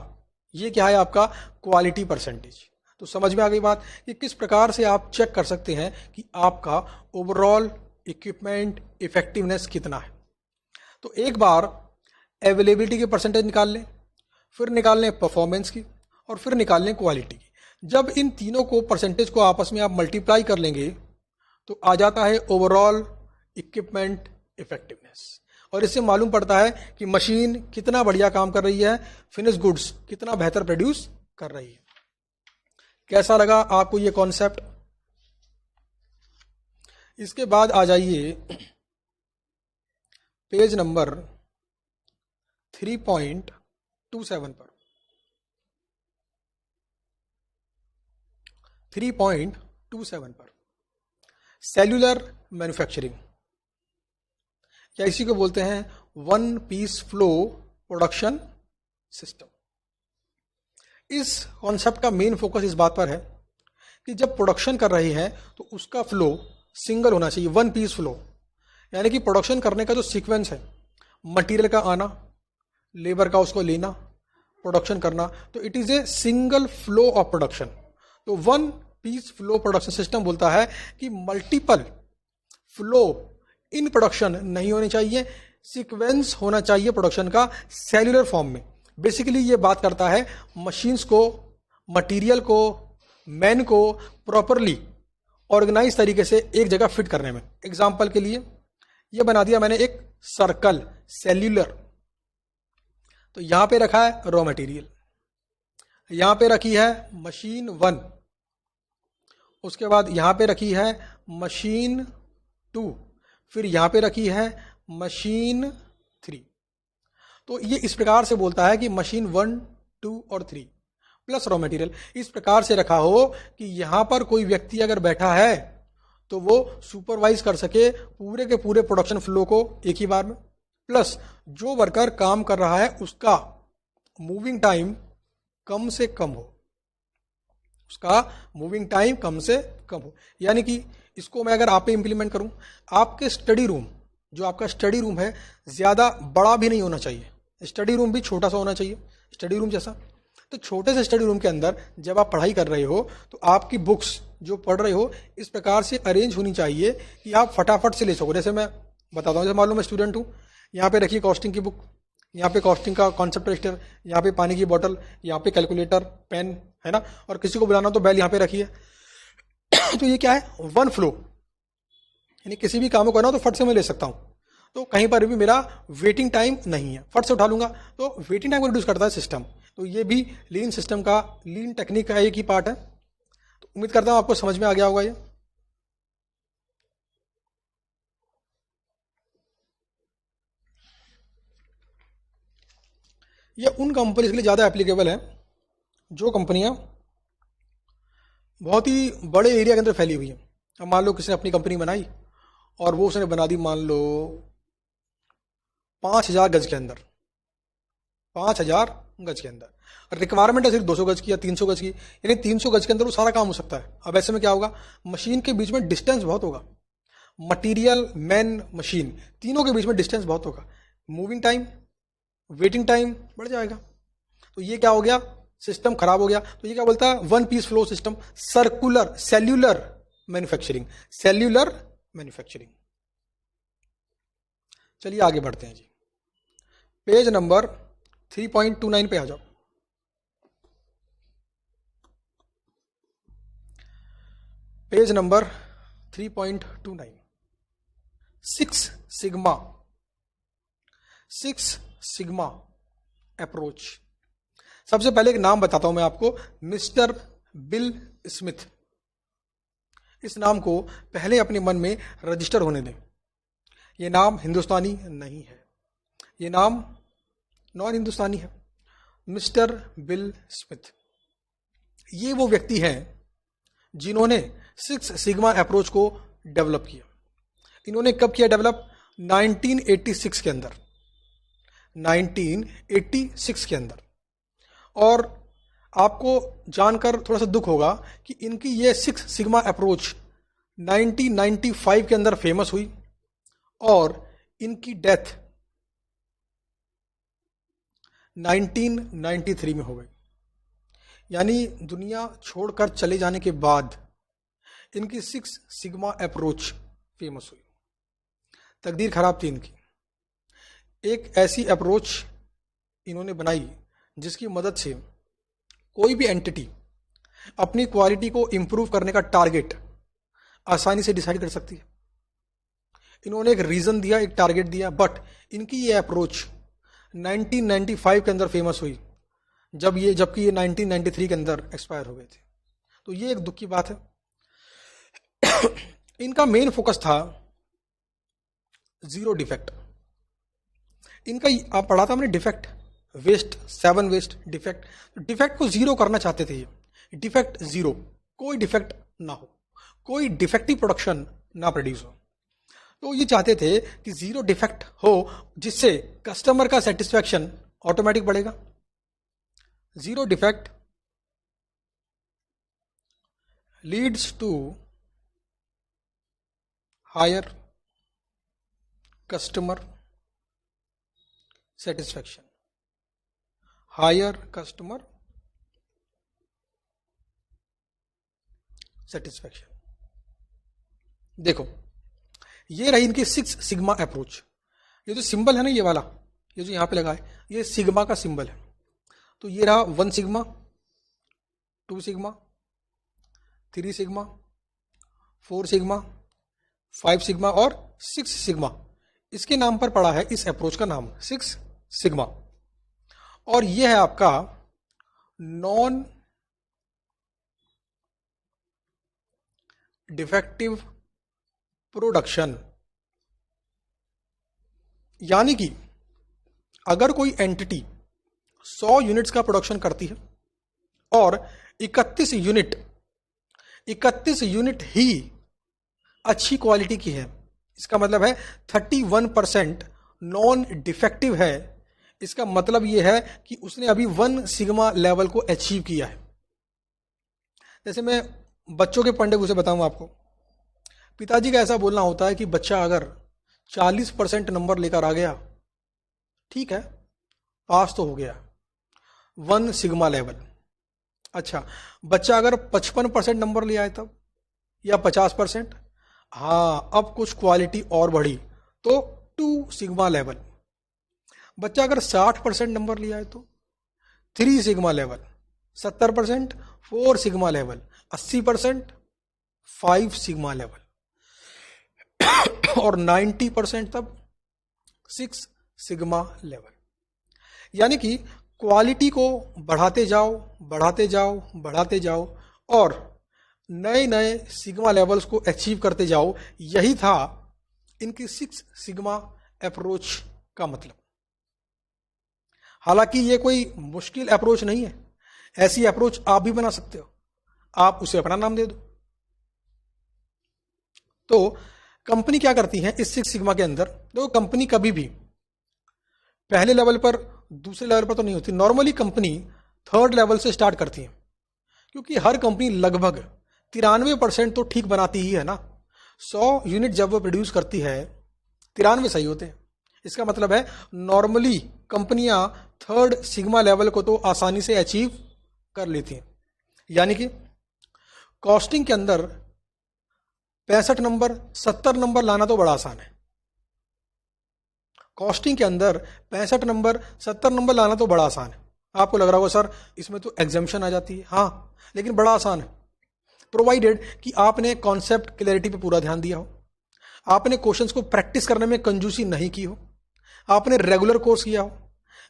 ये क्या है आपका क्वालिटी परसेंटेज। तो समझ में आ गई बात कि किस प्रकार से आप चेक कर सकते हैं कि आपका ओवरऑल इक्विपमेंट इफेक्टिवनेस कितना है। तो एक बार अवेलेबिलिटी की परसेंटेज निकाल लें, फिर निकाल लें परफॉर्मेंस की, और फिर निकाल लें क्वालिटी की। जब इन तीनों को परसेंटेज को आपस में आप मल्टीप्लाई कर लेंगे तो आ जाता है ओवरऑल इक्विपमेंट इफेक्टिवनेस। और इससे मालूम पड़ता है कि मशीन कितना बढ़िया काम कर रही है, फिनिश गुड्स कितना बेहतर प्रोड्यूस कर रही है। कैसा लगा आपको ये कॉन्सेप्ट? इसके बाद आ जाइए पेज नंबर 3.27 पर। 3.27 पर सेल्यूलर मैन्युफैक्चरिंग, या इसी को बोलते हैं one piece flow production system. इस कॉन्सेप्ट का मेन फोकस इस बात पर है कि जब प्रोडक्शन कर रहे हैं तो उसका फ्लो सिंगल होना चाहिए, वन पीस फ्लो। यानी कि प्रोडक्शन करने का जो सीक्वेंस है, मटेरियल का आना, लेबर का उसको लेना, प्रोडक्शन करना, तो it is a single flow of production. तो one piece flow production system बोलता है कि मल्टीपल फ्लो इन प्रोडक्शन नहीं होने चाहिए, सीक्वेंस होना चाहिए प्रोडक्शन का सेल्यूलर फॉर्म में। बेसिकली ये बात करता है मशीन्स को, मटेरियल को, मैन को प्रॉपरली ऑर्गेनाइज तरीके से एक जगह फिट करने में। एग्जांपल के लिए ये बना दिया मैंने एक सर्कल सेल्यूलर। तो यहां पे रखा है रॉ मटेरियल, यहां पे रखी है मशीन 1, उसके बाद यहां पे रखी है मशीन 2, फिर यहां पे रखी है मशीन 3। तो ये इस प्रकार से बोलता है कि मशीन 1, 2 और 3 प्लस रॉ मटेरियल इस प्रकार से रखा हो कि यहां पर कोई व्यक्ति अगर बैठा है तो वो सुपरवाइज कर सके पूरे के पूरे प्रोडक्शन फ्लो को एक ही बार में, प्लस जो वर्कर काम कर रहा है उसका मूविंग टाइम कम से कम हो, उसका मूविंग टाइम कम से कम हो। यानी कि इसको मैं अगर आप पे इंप्लीमेंट करूं, आपके स्टडी रूम, जो आपका स्टडी रूम है, ज्यादा बड़ा भी नहीं होना चाहिए, स्टडी रूम भी छोटा सा होना चाहिए, स्टडी रूम जैसा। तो छोटे से स्टडी रूम के अंदर जब आप पढ़ाई कर रहे हो तो आपकी बुक्स जो पढ़ रहे हो इस प्रकार से अरेंज होनी चाहिए कि आप फटाफट से ले सको। जैसे मैं बताता हूँ, जैसे मान लो मैं स्टूडेंट हूँ, यहाँ पे रखिए कॉस्टिंग की बुक, यहाँ पे कॉस्टिंग का कॉन्सेप्ट रजिस्टर, यहाँ पे पानी की बोतल, यहाँ पे कैलकुलेटर, पेन, है ना, और किसी को बुलाना तो बेल यहाँ पे रखिए। तो ये क्या है, वन फ्लो, यानी किसी भी काम को करना हो तो फट से मैं ले सकता हूँ। तो कहीं पर भी मेरा वेटिंग टाइम नहीं है, फट से उठा लूंगा। तो वेटिंग टाइम को रिड्यूस करता है सिस्टम। तो ये भी लीन सिस्टम का, लीन टेक्निक का एक ही पार्ट है। तो उम्मीद करता हूं आपको समझ में आ गया होगा ये उन कंपनीज के लिए ज़्यादा एप्लीकेबल है जो कंपनियां बहुत ही बड़े एरिया के अंदर फैली हुई है। अब मान लो किसी ने अपनी कंपनी बनाई और वो उसने बना दी मान लो 5000 गज के अंदर, 5000 गज के अंदर, रिक्वायरमेंट है सिर्फ 200 गज की या 300 गज की, यानी 300 गज के अंदर वो सारा काम हो सकता है। अब ऐसे में क्या होगा, मशीन के बीच में डिस्टेंस बहुत होगा, मटेरियल, मैन, मशीन तीनों के बीच में डिस्टेंस बहुत होगा, मूविंग टाइम, वेटिंग टाइम बढ़ जाएगा। तो ये क्या हो गया, सिस्टम खराब हो गया। तो ये क्या बोलता है, one piece flow system, circular cellular manufacturing, cellular manufacturing. चलिए आगे बढ़ते हैं जी, पेज नंबर 3.29 पे आ जाओ। Page number 3.29, 6 sigma approach. सबसे पहले एक नाम बताता हूं मैं आपको, मिस्टर बिल स्मिथ। इस नाम को पहले अपने मन में रजिस्टर होने दें। यह नाम हिंदुस्तानी नहीं है, यह नाम नॉन हिंदुस्तानी है, मिस्टर बिल स्मिथ। ये वो व्यक्ति हैं जिन्होंने 6 सिग्मा अप्रोच को डेवलप किया। इन्होंने कब किया डेवलप, 1986 के अंदर, 1986 के अंदर। और आपको जानकर थोड़ा सा दुख होगा कि इनकी ये 6 सिग्मा अप्रोच 1995 के अंदर फेमस हुई और इनकी डेथ 1993 में हो गई। यानी दुनिया छोड़कर चले जाने के बाद इनकी 6 सिग्मा अप्रोच फेमस हुई। तकदीर खराब थी इनकी। एक ऐसी अप्रोच इन्होंने बनाई जिसकी मदद से कोई भी एंटिटी अपनी क्वालिटी को इंप्रूव करने का टारगेट आसानी से डिसाइड कर सकती है। इन्होंने एक रीजन दिया, एक टारगेट दिया, बट इनकी ये अप्रोच 1995 के अंदर फेमस हुई, जबकि ये 1993 के अंदर एक्सपायर हो गए थे। तो ये एक दुख की बात है। इनका मेन फोकस था जीरो डिफेक्ट। इनका आप पढ़ा था हमने defect, waste, 7 waste, defect. Defect को जीरो करना चाहते थे ये, डिफेक्ट जीरो, कोई डिफेक्ट ना हो, कोई डिफेक्टिव प्रोडक्शन ना प्रोड्यूस हो। तो ये चाहते थे कि जीरो डिफेक्ट हो, जिससे कस्टमर का सेटिस्फैक्शन ऑटोमेटिक बढ़ेगा। Zero defect leads to higher customer satisfaction, higher customer satisfaction. देखो, ये रही इनकी 6 सिग्मा अप्रोच। ये जो सिंबल है ना, ये वाला, ये जो यहां पे लगा है, ये सिग्मा का सिंबल है। तो ये रहा 1 sigma, 2 sigma, 3 sigma, 4 sigma, 5 sigma और 6 सिग्मा। इसके नाम पर पड़ा है इस अप्रोच का नाम 6 सिग्मा। और ये है आपका नॉन डिफेक्टिव प्रोडक्शन। यानी कि अगर कोई एंटिटी 100 यूनिट्स का प्रोडक्शन करती है और 31 यूनिट ही अच्छी क्वालिटी की है, इसका मतलब है 31% नॉन डिफेक्टिव है। इसका मतलब यह है कि उसने अभी 1 सिग्मा लेवल को अचीव किया है। जैसे मैं बच्चों के पॉइंट ऑफ व्यू से बताऊं आपको, पिताजी का ऐसा बोलना होता है कि बच्चा अगर 40% नंबर लेकर आ गया, ठीक है, पास तो हो गया, 1 सिग्मा लेवल। अच्छा, बच्चा अगर 55% नंबर ले आए तब, या 50%, हाँ, अब कुछ क्वालिटी और बढ़ी तो 2 सिग्मा लेवल। बच्चा अगर 60% नंबर ले आए तो 3 sigma level, 70% 4 sigma level, 80% 5 sigma level और 90% तब 6 सिग्मा लेवल। यानी कि क्वालिटी को बढ़ाते जाओ, बढ़ाते जाओ, बढ़ाते जाओ और नए नए सिग्मा लेवल्स को अचीव करते जाओ। यही था इनकी 6 सिग्मा अप्रोच का मतलब। हालांकि ये कोई मुश्किल अप्रोच नहीं है, ऐसी अप्रोच आप भी बना सकते हो, आप उसे अपना नाम दे दो। तो कंपनी क्या करती है इस 6 सिग्मा के अंदर? देखो, कंपनी कभी भी पहले लेवल पर, दूसरे लेवल पर तो नहीं होती। नॉर्मली कंपनी 3rd लेवल से स्टार्ट करती है, क्योंकि हर कंपनी लगभग 93% तो ठीक बनाती ही है ना। 100 यूनिट जब वो प्रोड्यूस करती है, 93 सही होते हैं। इसका मतलब है नॉर्मली कंपनियां 3rd सिग्मा लेवल को तो आसानी से अचीव कर लेती हैं। यानी कि कॉस्टिंग के अंदर 65 नंबर, 70 नंबर लाना तो बड़ा आसान है। कॉस्टिंग के अंदर 65 नंबर, 70 नंबर लाना तो बड़ा आसान है। आपको लग रहा होगा सर इसमें तो एग्जाम्शन आ जाती है, हाँ, लेकिन बड़ा आसान है, प्रोवाइडेड कि आपने कॉन्सेप्ट क्लैरिटी पे पूरा ध्यान दिया हो, आपने क्वेश्चंस को प्रैक्टिस करने में कंजूसी नहीं की हो, आपने रेगुलर कोर्स किया हो,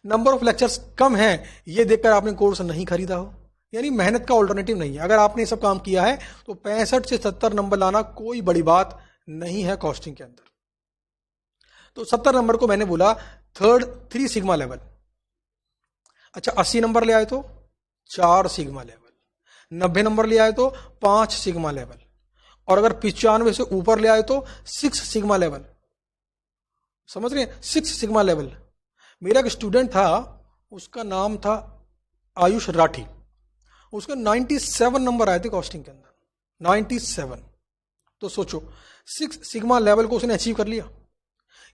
नंबर ऑफ लेक्चर्स कम है ये देखकर आपने कोर्स नहीं खरीदा हो। यानी मेहनत का ऑल्टरनेटिव नहीं है। अगर आपने ये सब काम किया है तो 65 से 70 नंबर लाना कोई बड़ी बात नहीं है कॉस्टिंग के अंदर। तो 70 नंबर को मैंने बोला 3 सिग्मा लेवल। अच्छा, 80 नंबर ले आए तो 4 सिग्मा लेवल, 90 नंबर ले आए तो 5 सिग्मा लेवल, और अगर 95 से ऊपर ले आए तो 6 सिग्मा लेवल। समझ रहे हैं? 6 सिग्मा लेवल। मेरा एक स्टूडेंट था, उसका नाम था आयुष राठी, उसके 97 नंबर आए थे कॉस्टिंग के अंदर, 97। तो सोचो 6 सिग्मा लेवल को उसने अचीव कर लिया।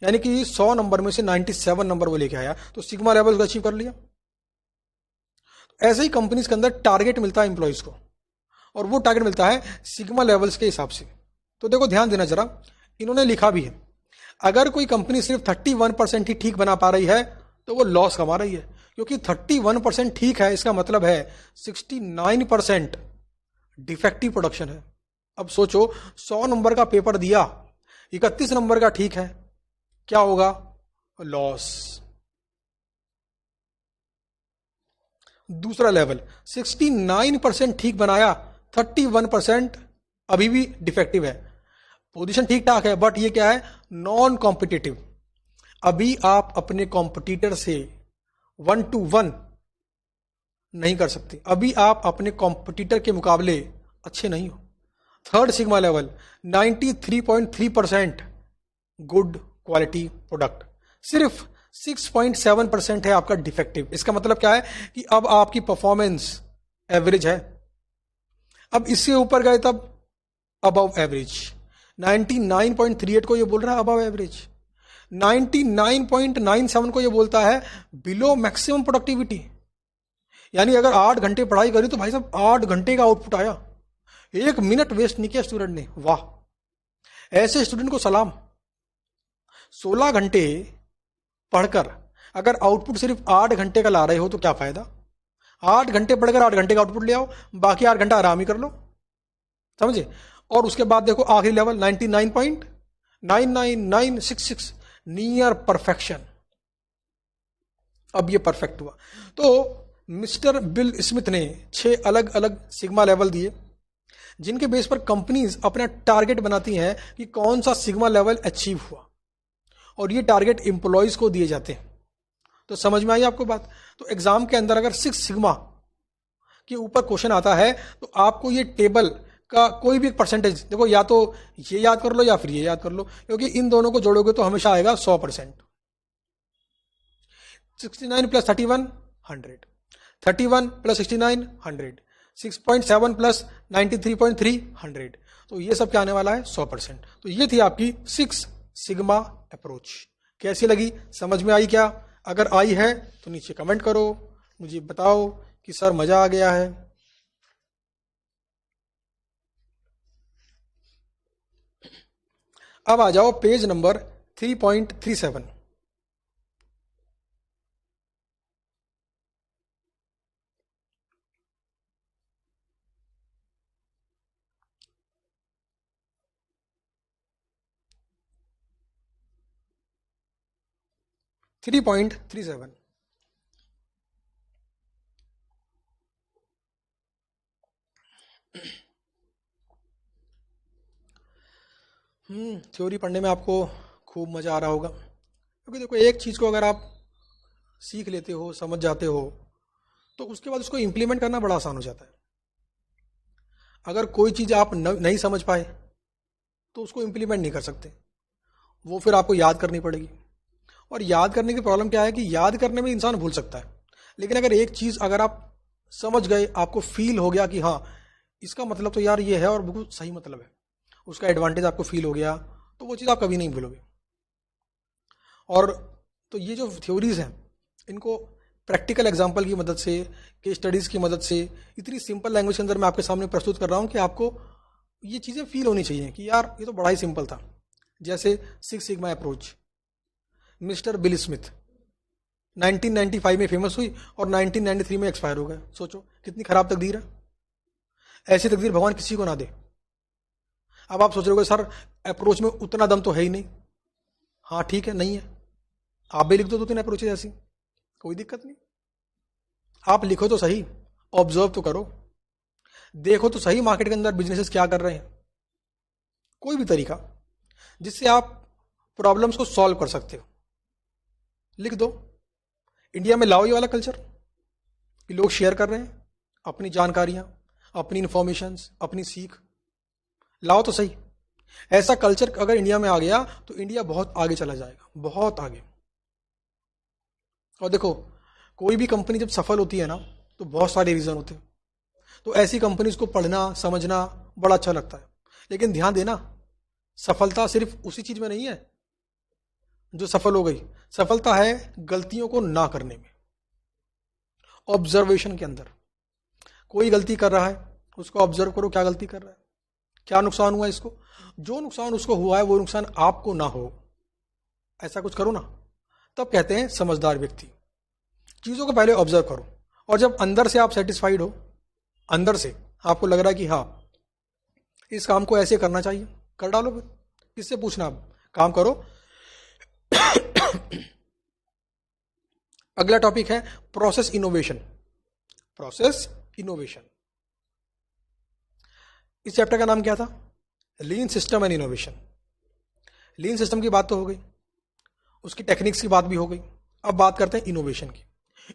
यानी कि 100 नंबर में से 97 नंबर वो लेके आया, तो सिग्मा लेवल को अचीव कर लिया। ऐसे ही कंपनीज के अंदर टारगेट मिलता है एम्प्लॉयज को, और वो टारगेट मिलता है सिग्मा लेवल्स के हिसाब से। तो देखो ध्यान देना जरा, इन्होंने लिखा भी है, अगर कोई कंपनी सिर्फ 31% ही ठीक बना पा रही है तो वो लॉस कमा रही है, क्योंकि 31% ठीक है, इसका मतलब है 69% डिफेक्टिव प्रोडक्शन है। अब सोचो 100 नंबर का पेपर दिया, 31 नंबर का ठीक है, क्या होगा? लॉस। दूसरा लेवल 69% ठीक बनाया, 31% अभी भी डिफेक्टिव है। पोजीशन ठीक ठाक है, बट ये क्या है? Non competitive. अभी आप अपने कॉम्पिटिटर से 1 to 1 नहीं कर सकते, अभी आप अपने कॉम्पिटिटर के मुकाबले अच्छे नहीं हो। Third sigma level 93.3% good quality product, सिर्फ 6.7% है आपका डिफेक्टिव। इसका मतलब क्या है कि अब आपकी परफॉर्मेंस एवरेज है। अब इससे ऊपर गए तब अबव एवरेज। 99.38 को ये बोल रहा है अबव एवरेज, 99.97 को ये बोलता है बिलो मैक्सिमम प्रोडक्टिविटी। यानी अगर 8 घंटे पढ़ाई करी तो भाई साहब 8 घंटे का आउटपुट आया, 1 मिनट वेस्ट नहीं किया स्टूडेंट ने, वाह! ऐसे स्टूडेंट को सलाम। 16 घंटे पढ़कर अगर आउटपुट सिर्फ 8 घंटे का ला रहे हो तो क्या फायदा? 8 घंटे पढ़कर 8 घंटे का आउटपुट ले आओ, बाकी 8 घंटा आराम ही कर लो, समझे? और उसके बाद देखो आखिरी लेवल 99.99966, नियर परफेक्शन। अब ये परफेक्ट हुआ। तो मिस्टर बिल स्मिथ ने 6 अलग अलग सिग्मा लेवल दिए, जिनके बेस पर कंपनीज अपना टारगेट बनाती हैं कि कौन सा सिग्मा लेवल अचीव हुआ, और ये टारगेट एम्प्लॉयज को दिए जाते हैं। तो समझ में आई आपको बात? तो एग्जाम के अंदर अगर 6 सिग्मा के ऊपर क्वेश्चन आता है तो आपको ये टेबल का कोई भी एक परसेंटेज, देखो या तो ये याद कर लो या फिर ये याद कर लो, क्योंकि इन दोनों को जोड़ोगे तो हमेशा आएगा 100%। 69 प्लस 31 100, 31 प्लस 69 100, 6.7 प्लस 93.3 100। तो ये सब क्या आने वाला है? 100%। तो ये थी आपकी 6 सिग्मा अप्रोच। कैसी लगी? समझ में आई क्या? अगर आई है तो नीचे कमेंट करो, मुझे बताओ कि सर मजा आ गया है। अब आ जाओ page number 3.37। Three point three seven theory पढ़ने में आपको खूब मज़ा आ रहा होगा, क्योंकि देखो एक चीज़ को अगर आप सीख लेते हो, समझ जाते हो, तो उसके बाद उसको इम्प्लीमेंट करना बड़ा आसान हो जाता है। अगर कोई चीज़ आप नहीं समझ पाए तो उसको इम्प्लीमेंट नहीं कर सकते, वो फिर आपको याद करनी पड़ेगी। और याद करने की प्रॉब्लम क्या है कि याद करने में इंसान भूल सकता है, लेकिन अगर एक चीज़ अगर आप समझ गए, आपको फील हो गया कि हाँ इसका मतलब तो यार ये है और बिल्कुल सही मतलब है, उसका एडवांटेज आपको फील हो गया, तो वो चीज़ आप कभी नहीं भूलोगे। और तो ये जो थ्योरीज हैं इनको प्रैक्टिकल एग्जाम्पल की मदद से, केस स्टडीज़ की मदद से, इतनी सिंपल लैंग्वेज के अंदर मैं आपके सामने प्रस्तुत कर रहा हूँ कि आपको ये चीज़ें फील होनी चाहिए कि यार ये तो बड़ा ही सिंपल था। जैसे 6 sigma approach, mister bill Smith 1995 में फेमस हुई और 1993 में एक्सपायर हो गए। सोचो कितनी खराब तकदीर है, ऐसी तकदीर भगवान किसी को ना दे। अब आप सोच रहे हो सर अप्रोच में उतना दम तो है ही नहीं। हाँ ठीक है, नहीं है, आप भी लिख दो 2-3 अप्रोचेज ऐसी, कोई दिक्कत नहीं। आप लिखो तो सही, ऑब्जर्व तो करो, देखो तो सही मार्केट के अंदर बिजनेसेस क्या कर रहे हैं, कोई भी तरीका जिससे आप प्रॉब्लम्स को सॉल्व कर सकते हो, लिख दो। इंडिया में लाओ ये वाला कल्चर कि लोग शेयर कर रहे हैं अपनी जानकारियां, अपनी इंफॉर्मेशंस, अपनी सीख, लाओ तो सही। ऐसा कल्चर अगर इंडिया में आ गया तो इंडिया बहुत आगे चला जाएगा, बहुत आगे। और देखो कोई भी कंपनी जब सफल होती है ना तो बहुत सारे रीजन होते हैं, तो ऐसी कंपनीज को पढ़ना समझना बड़ा अच्छा लगता है। लेकिन ध्यान देना, सफलता सिर्फ उसी चीज में नहीं है जो सफल हो गई, सफलता है गलतियों को ना करने में, ऑब्जर्वेशन के अंदर। कोई गलती कर रहा है, उसको ऑब्जर्व करो, क्या गलती कर रहा है, क्या नुकसान हुआ इसको, जो नुकसान उसको हुआ है वो नुकसान आपको ना हो, ऐसा कुछ करो ना, तब कहते हैं समझदार व्यक्ति। चीजों को पहले ऑब्जर्व करो, और जब अंदर से आप सेटिस्फाइड हो, अंदर से आपको लग रहा है कि हाँ इस काम को ऐसे करना चाहिए, कर डालो। फिर किससे पूछना, आप काम करो। अगला टॉपिक है प्रोसेस इनोवेशन। प्रोसेस इनोवेशन, इस चैप्टर का नाम क्या था, lean system and innovation. Lean system की बात तो हो गई, उसकी टेक्निक्स की बात भी हो गई। अब बात करते हैं इनोवेशन की।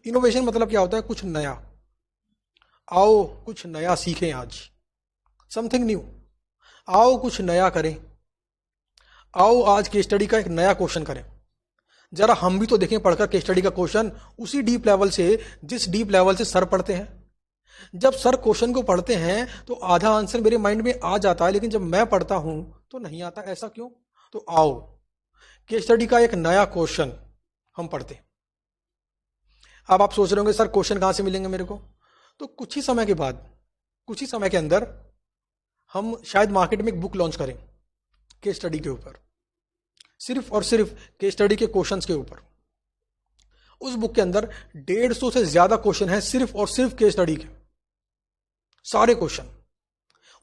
इनोवेशन मतलब क्या होता है, कुछ नया। आओ कुछ नया सीखें आज, समथिंग न्यू। आओ कुछ नया करें, आओ आज केस स्टडी का एक नया क्वेश्चन करें। जरा हम भी तो देखें पढ़कर केस स्टडी का क्वेश्चन, उसी डीप लेवल से जिस डीप लेवल से सर पढ़ते हैं। जब सर क्वेश्चन को पढ़ते हैं तो आधा आंसर मेरे माइंड में आ जाता है, लेकिन जब मैं पढ़ता हूं तो नहीं आता। ऐसा क्यों? तो आओ केस स्टडी का एक नया क्वेश्चन हम पढ़ते हैं। अब आप सोच रहे होंगे सर क्वेश्चन कहां से मिलेंगे मेरे को, तो कुछ ही समय के बाद, कुछ ही समय के अंदर हम शायद मार्केट में एक बुक लॉन्च करें केस स्टडी के ऊपर, सिर्फ और सिर्फ केस स्टडी के क्वेश्चंस के ऊपर। उस बुक के अंदर 150 से ज्यादा क्वेश्चन है, सिर्फ और सिर्फ केस स्टडी के, सारे क्वेश्चन।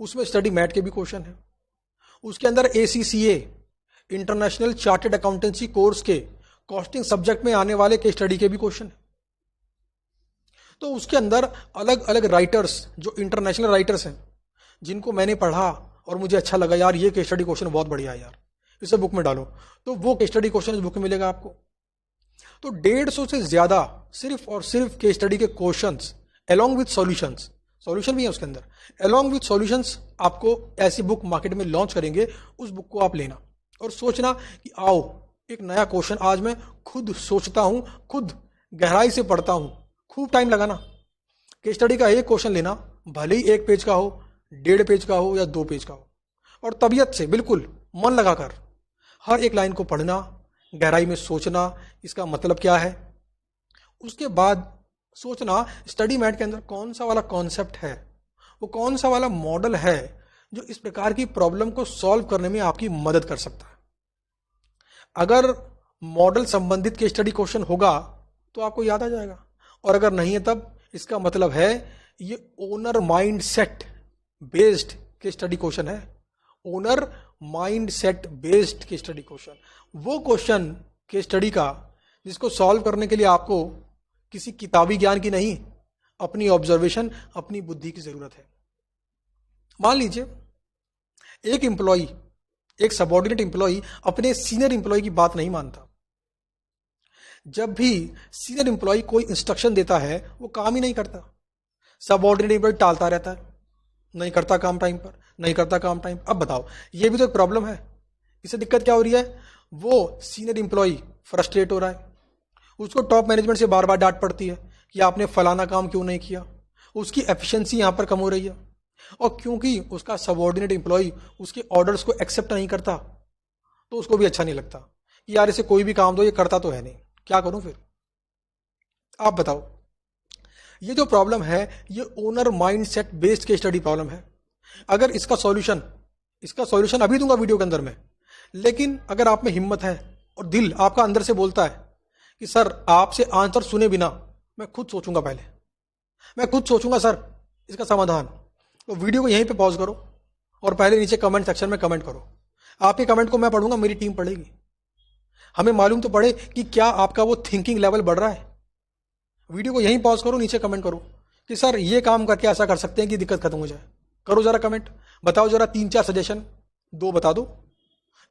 उसमें स्टडी मैट के भी क्वेश्चन है, उसके अंदर ACCA international chartered accountancy course के कॉस्टिंग सब्जेक्ट में आने वाले केस स्टडी के भी क्वेश्चन है। तो उसके अंदर अलग अलग राइटर्स, जो इंटरनेशनल राइटर्स हैं, जिनको मैंने पढ़ा और मुझे अच्छा लगा, यार ये केस स्टडी क्वेश्चन बहुत बढ़िया है यार, इसे बुक में डालो, तो वो केस स्टडी क्वेश्चन बुक में मिलेगा आपको। तो 150 से ज्यादा सिर्फ और सिर्फ केस स्टडी के questions along with solutions, solution भी है उसके अंदर, अलोंग विद सॉल्यूशंस आपको ऐसी बुक मार्केट में लॉन्च करेंगे। उस बुक को आप लेना और सोचना कि आओ एक नया क्वेश्चन आज मैं खुद सोचता हूं, खुद गहराई से पढ़ता हूं। खूब टाइम लगाना, केस स्टडी का एक क्वेश्चन लेना, भले ही 1 पेज का हो, 1.5 पेज का हो या 2 पेज का हो, और तबीयत से बिल्कुल मन लगाकर हर एक लाइन को पढ़ना, गहराई में सोचना इसका मतलब क्या है। उसके बाद सोचना स्टडी मैट के अंदर कौन सा वाला कॉन्सेप्ट है, वो कौन सा वाला मॉडल है जो इस प्रकार की प्रॉब्लम को सॉल्व करने में आपकी मदद कर सकता है। अगर मॉडल संबंधित केस स्टडी क्वेश्चन होगा तो आपको याद आ जाएगा, और अगर नहीं है तब इसका मतलब है ये owner mind set based case study question है। Owner mind set based case study question, वो क्वेश्चन केस स्टडी का जिसको सॉल्व करने के लिए आपको किसी किताबी ज्ञान की नहीं, अपनी ऑब्जर्वेशन, अपनी बुद्धि की जरूरत है। मान लीजिए एक एम्प्लॉई, एक सबऑर्डिनेट एम्प्लॉई अपने सीनियर एम्प्लॉय की बात नहीं मानता। जब भी सीनियर एम्प्लॉय कोई इंस्ट्रक्शन देता है वो काम ही नहीं करता, सबऑर्डिनेट एम्प्लॉय टालता रहता है, नहीं करता काम टाइम पर, नहीं करता काम टाइम। अब बताओ, ये भी तो एक प्रॉब्लम है। इससे दिक्कत क्या हो रही है, वो सीनियर एम्प्लॉय फ्रस्ट्रेट हो रहा है, उसको टॉप मैनेजमेंट से बार बार डांट पड़ती है कि आपने फलाना काम क्यों नहीं किया, उसकी एफिशिएंसी यहां पर कम हो रही है। और क्योंकि उसका सबऑर्डिनेट एम्प्लॉय उसके ऑर्डर्स को एक्सेप्ट नहीं करता तो उसको भी अच्छा नहीं लगता कि यार इसे कोई भी काम दो, ये करता तो है नहीं, क्या करूं फिर। आप बताओ, ये जो प्रॉब्लम है ये owner mindset based case study problem है। अगर इसका सॉल्यूशन अभी दूंगा वीडियो के अंदर में, लेकिन अगर आप में हिम्मत है और दिल आपका अंदर से बोलता है कि सर आपसे आंसर सुने बिना मैं खुद सोचूंगा, पहले मैं खुद सोचूंगा सर इसका समाधान, तो वीडियो को यहीं पे पॉज करो और पहले नीचे कमेंट सेक्शन में कमेंट करो। आपके कमेंट को मैं पढ़ूंगा, मेरी टीम पढ़ेगी, हमें मालूम तो पड़े कि क्या आपका वो थिंकिंग लेवल बढ़ रहा है। वीडियो को यहीं पॉज करो, नीचे कमेंट करो कि सर ये काम करके ऐसा कर सकते हैं कि दिक्कत खत्म हो जाए। करो जरा कमेंट, बताओ जरा 3-4 सजेशन, 2 बता दो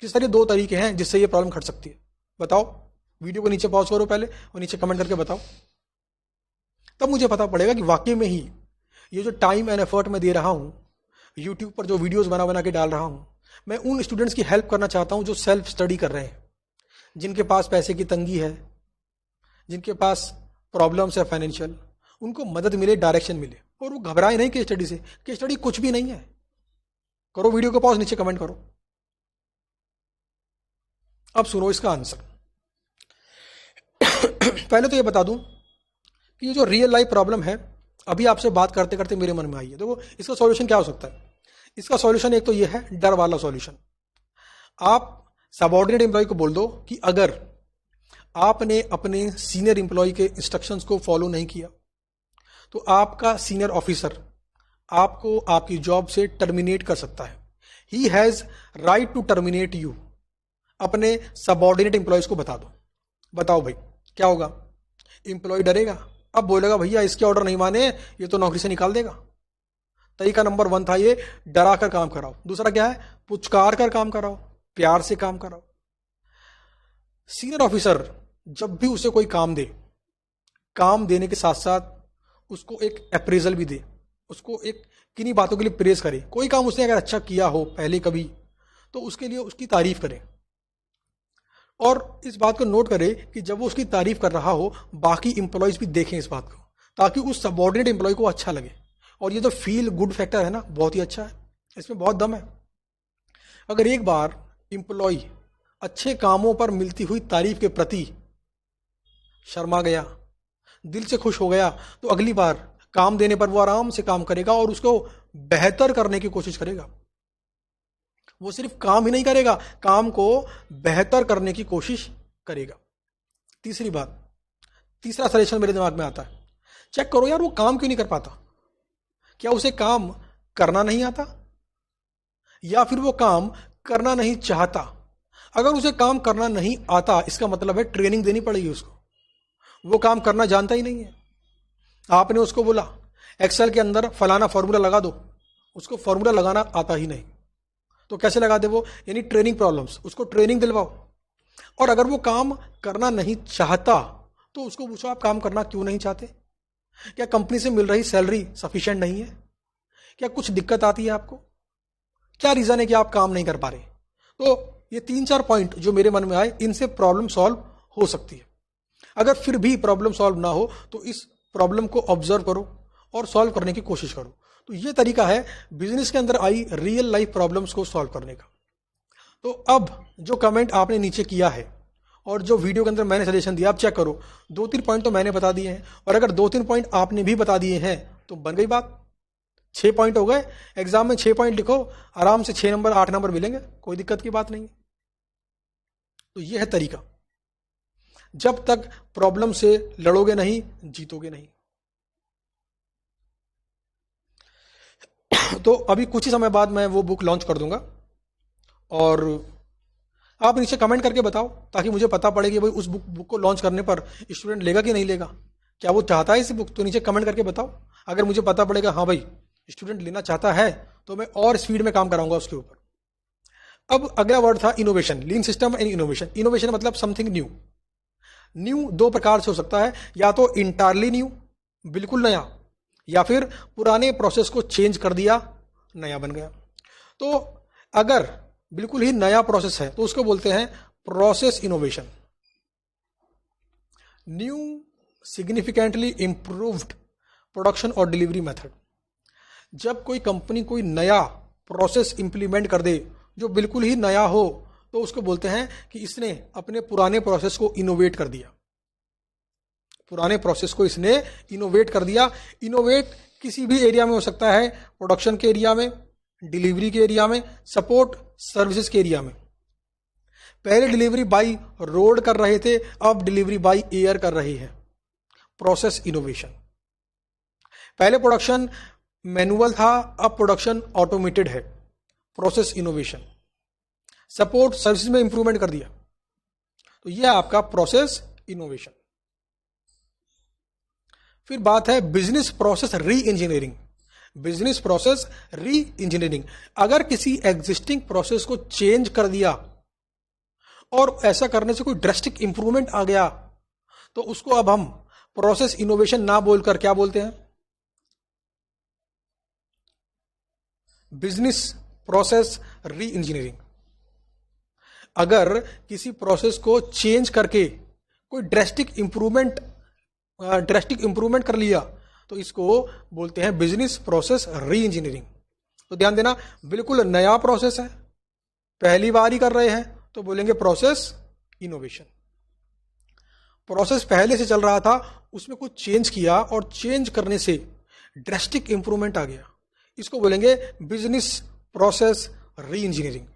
कि सर ये 2 तरीके हैं जिससे ये प्रॉब्लम घट सकती है। बताओ, वीडियो को नीचे पॉज करो पहले और नीचे कमेंट करके बताओ, तब मुझे पता पड़ेगा कि वाकई में ही ये जो टाइम एंड एफर्ट मैं दे रहा हूं, यूट्यूब पर जो वीडियोस बना बना के डाल रहा हूं, मैं उन स्टूडेंट्स की हेल्प करना चाहता हूं जो सेल्फ स्टडी कर रहे हैं, जिनके पास पैसे की तंगी है, जिनके पास प्रॉब्लम्स है फाइनेंशियल, उनको मदद मिले, डायरेक्शन मिले, और वो घबराए नहीं केस स्टडी से। केस स्टडी कुछ भी नहीं है। करो वीडियो को पॉज, नीचे कमेंट करो। अब सुनो इसका आंसर। पहले तो ये बता दूं कि ये जो रियल लाइफ प्रॉब्लम है, अभी आपसे बात करते करते मेरे मन में आई है। देखो इसका सॉल्यूशन क्या हो सकता है। इसका सॉल्यूशन एक तो ये है डर वाला सॉल्यूशन। आप सबऑर्डिनेट एम्प्लॉय को बोल दो कि अगर आपने अपने सीनियर एम्प्लॉय के इंस्ट्रक्शंस को फॉलो नहीं किया तो आपका सीनियर ऑफिसर आपको आपकी जॉब से टर्मिनेट कर सकता है। He has right to terminate you. अपने सबऑर्डिनेट एम्प्लॉयज को बता दो। बताओ भाई क्या होगा। एम्प्लॉय डरेगा, अब बोलेगा भैया इसके ऑर्डर नहीं माने ये तो नौकरी से निकाल देगा। तरीका नंबर 1 था ये, डरा कर काम कराओ। दूसरा क्या है, पुचकार कर काम कराओ, प्यार से काम कराओ। सीनियर ऑफिसर जब भी उसे कोई काम दे, काम देने के साथ साथ उसको एक अप्रेजल भी दे, उसको एक किन्हीं बातों के लिए प्रेज करे। कोई काम उसने अगर अच्छा किया हो पहले कभी तो उसके लिए उसकी तारीफ करे। और इस बात को नोट करे कि जब वो उसकी तारीफ कर रहा हो बाकी इंप्लॉयज भी देखें इस बात को, ताकि उस सबऑर्डिनेट एम्प्लॉय को अच्छा लगे। और ये जो फील गुड फैक्टर है ना, बहुत ही अच्छा है, इसमें बहुत दम है। अगर एक बार इंप्लॉय अच्छे कामों पर मिलती हुई तारीफ के प्रति शर्मा गया, दिल से खुश हो गया, तो अगली बार काम देने पर वो आराम से काम करेगा और उसको बेहतर करने की कोशिश करेगा। वो सिर्फ काम ही नहीं करेगा, काम को बेहतर करने की कोशिश करेगा। तीसरी बात, तीसरा सजेशन मेरे दिमाग में आता है, चेक करो यार वो काम क्यों नहीं कर पाता। क्या उसे काम करना नहीं आता, या फिर वो काम करना नहीं चाहता। अगर उसे काम करना नहीं आता इसका मतलब है ट्रेनिंग देनी पड़ेगी उसको। वो काम करना जानता ही नहीं है। आपने उसको बोला एक्सेल के अंदर फलाना फॉर्मूला लगा दो, उसको फॉर्मूला लगाना आता ही नहीं, तो कैसे लगा दे वो, यानी ट्रेनिंग प्रॉब्लम्स। उसको ट्रेनिंग दिलवाओ। और अगर वो काम करना नहीं चाहता तो उसको पूछो आप काम करना क्यों नहीं चाहते। क्या कंपनी से मिल रही सैलरी सफिशिएंट नहीं है, क्या कुछ दिक्कत आती है आपको, क्या रीजन है कि आप काम नहीं कर पा रहे। तो ये 3-4 पॉइंट जो मेरे मन में आए, इनसे प्रॉब्लम सॉल्व हो सकती है। अगर फिर भी प्रॉब्लम सॉल्व ना हो तो इस प्रॉब्लम को ऑब्जर्व करो और सॉल्व करने की कोशिश करो। तो ये तरीका है बिजनेस के अंदर आई रियल लाइफ प्रॉब्लम्स को सॉल्व करने का। तो अब जो कमेंट आपने नीचे किया है और जो वीडियो के अंदर मैंने सजेशन दिया, आप चेक करो। 2-3 पॉइंट तो मैंने बता दिए हैं, और अगर 2-3 पॉइंट आपने भी बता दिए हैं तो बन गई बात। 6 पॉइंट हो गए। एग्जाम में 6 पॉइंट लिखो, आराम से 6 नंबर 8 नंबर मिलेंगे, कोई दिक्कत की बात नहीं है। तो यह है तरीका। जब तक प्रॉब्लम से लड़ोगे नहीं, जीतोगे नहीं। तो अभी कुछ ही समय बाद मैं वो बुक लॉन्च कर दूंगा, और आप नीचे कमेंट करके बताओ ताकि मुझे पता पड़े कि भाई उस बुक को लॉन्च करने पर स्टूडेंट लेगा कि नहीं लेगा। क्या वो चाहता है इस बुक, तो नीचे कमेंट करके बताओ। अगर मुझे पता पड़ेगा हाँ भाई स्टूडेंट लेना चाहता है तो मैं और स्पीड में काम कराऊंगा उसके ऊपर। अब अगला वर्ड था innovation, lean system and innovation. Innovation मतलब समथिंग न्यू। न्यू 2 प्रकार से हो सकता है, या तो इंटायरली न्यू, बिल्कुल नया, या फिर पुराने प्रोसेस को चेंज कर दिया, नया बन गया। तो अगर बिल्कुल ही नया प्रोसेस है तो उसको बोलते हैं process innovation. New significantly improved production और डिलीवरी मेथड। जब कोई कंपनी कोई नया प्रोसेस इंप्लीमेंट कर दे जो बिल्कुल ही नया हो तो उसको बोलते हैं कि इसने अपने पुराने प्रोसेस को इनोवेट कर दिया। पुराने प्रोसेस को इसने इनोवेट कर दिया। इनोवेट किसी भी एरिया में हो सकता है, प्रोडक्शन के एरिया में, डिलीवरी के एरिया में, सपोर्ट सर्विसेज के एरिया में। पहले डिलीवरी बाय रोड कर रहे थे, अब डिलीवरी बाय एयर कर रही है, प्रोसेस इनोवेशन। पहले प्रोडक्शन मैनुअल था, अब प्रोडक्शन ऑटोमेटेड है, प्रोसेस इनोवेशन। सपोर्ट सर्विस में इंप्रूवमेंट कर दिया, तो यह है आपका प्रोसेस इनोवेशन। फिर बात है बिजनेस प्रोसेस री इंजीनियरिंग। बिजनेस प्रोसेस री इंजीनियरिंग, अगर किसी एग्जिस्टिंग प्रोसेस को चेंज कर दिया और ऐसा करने से कोई ड्रास्टिक इंप्रूवमेंट आ गया तो उसको अब हम प्रोसेस इनोवेशन ना बोलकर क्या बोलते हैं, बिजनेस प्रोसेस री इंजीनियरिंग। अगर किसी प्रोसेस को चेंज करके कोई ड्रास्टिक इंप्रूवमेंट कर लिया तो इसको बोलते हैं बिजनेस प्रोसेस री इंजीनियरिंग। तो ध्यान देना, बिल्कुल नया प्रोसेस है, पहली बार ही कर रहे हैं तो बोलेंगे प्रोसेस इनोवेशन। प्रोसेस पहले से चल रहा था, उसमें कुछ चेंज किया और चेंज करने से ड्रेस्टिक इंप्रूवमेंट आ गया। इसको बोलेंगे बिजनेस प्रोसेस री इंजीनियरिंग।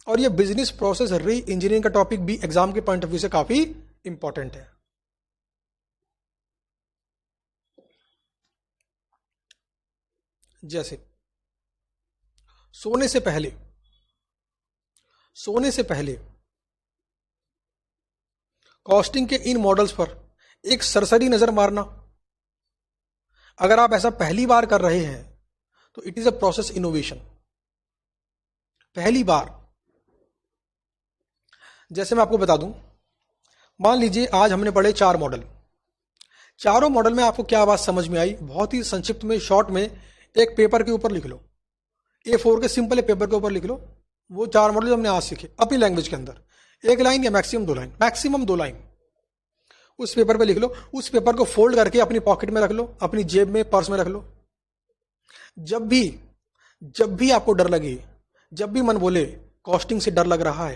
और ये बिजनेस प्रोसेस री इंजीनियरिंग का टॉपिक भी एग्जाम के पॉइंट ऑफ व्यू से काफी इंपॉर्टेंट है। जैसे सोने से पहले कॉस्टिंग के इन मॉडल्स पर एक सरसरी नजर मारना। अगर आप ऐसा पहली बार कर रहे हैं तो it is a process innovation. पहली बार, जैसे मैं आपको बता दूं, मान लीजिए आज हमने पढ़े 4 मॉडल। चारों मॉडल में आपको क्या बात समझ में आई, बहुत ही संक्षिप्त में, शॉर्ट में एक पेपर के ऊपर लिख लो, A4 के सिंपल पेपर के ऊपर लिख लो। वो 4 मॉडल हमने आज सीखे अपनी लैंग्वेज के अंदर, 1 लाइन या मैक्सिमम 2 लाइन उस पेपर पे लिख लो। उस पेपर को फोल्ड करके अपनी पॉकेट में रख लो, अपनी जेब में, पर्स में रख लो। जब भी आपको डर लगे, जब भी मन बोले कॉस्टिंग से डर लग रहा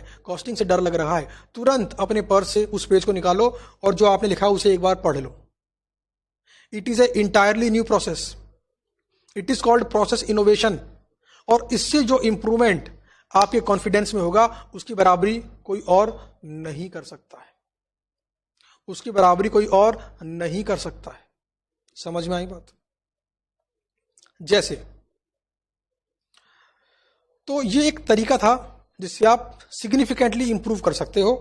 है, तुरंत अपने पर्स से उस पेज को निकालो और जो आपने लिखा उसे एक बार पढ़ लो। It is a entirely new process, it is called process innovation. और इससे जो इंप्रूवमेंट आपके कॉन्फिडेंस में होगा, उसकी बराबरी कोई और नहीं कर सकता है, समझ में आई बात? जैसे, तो ये एक तरीका था जिससे आप सिग्निफिकेंटली इंप्रूव कर सकते हो।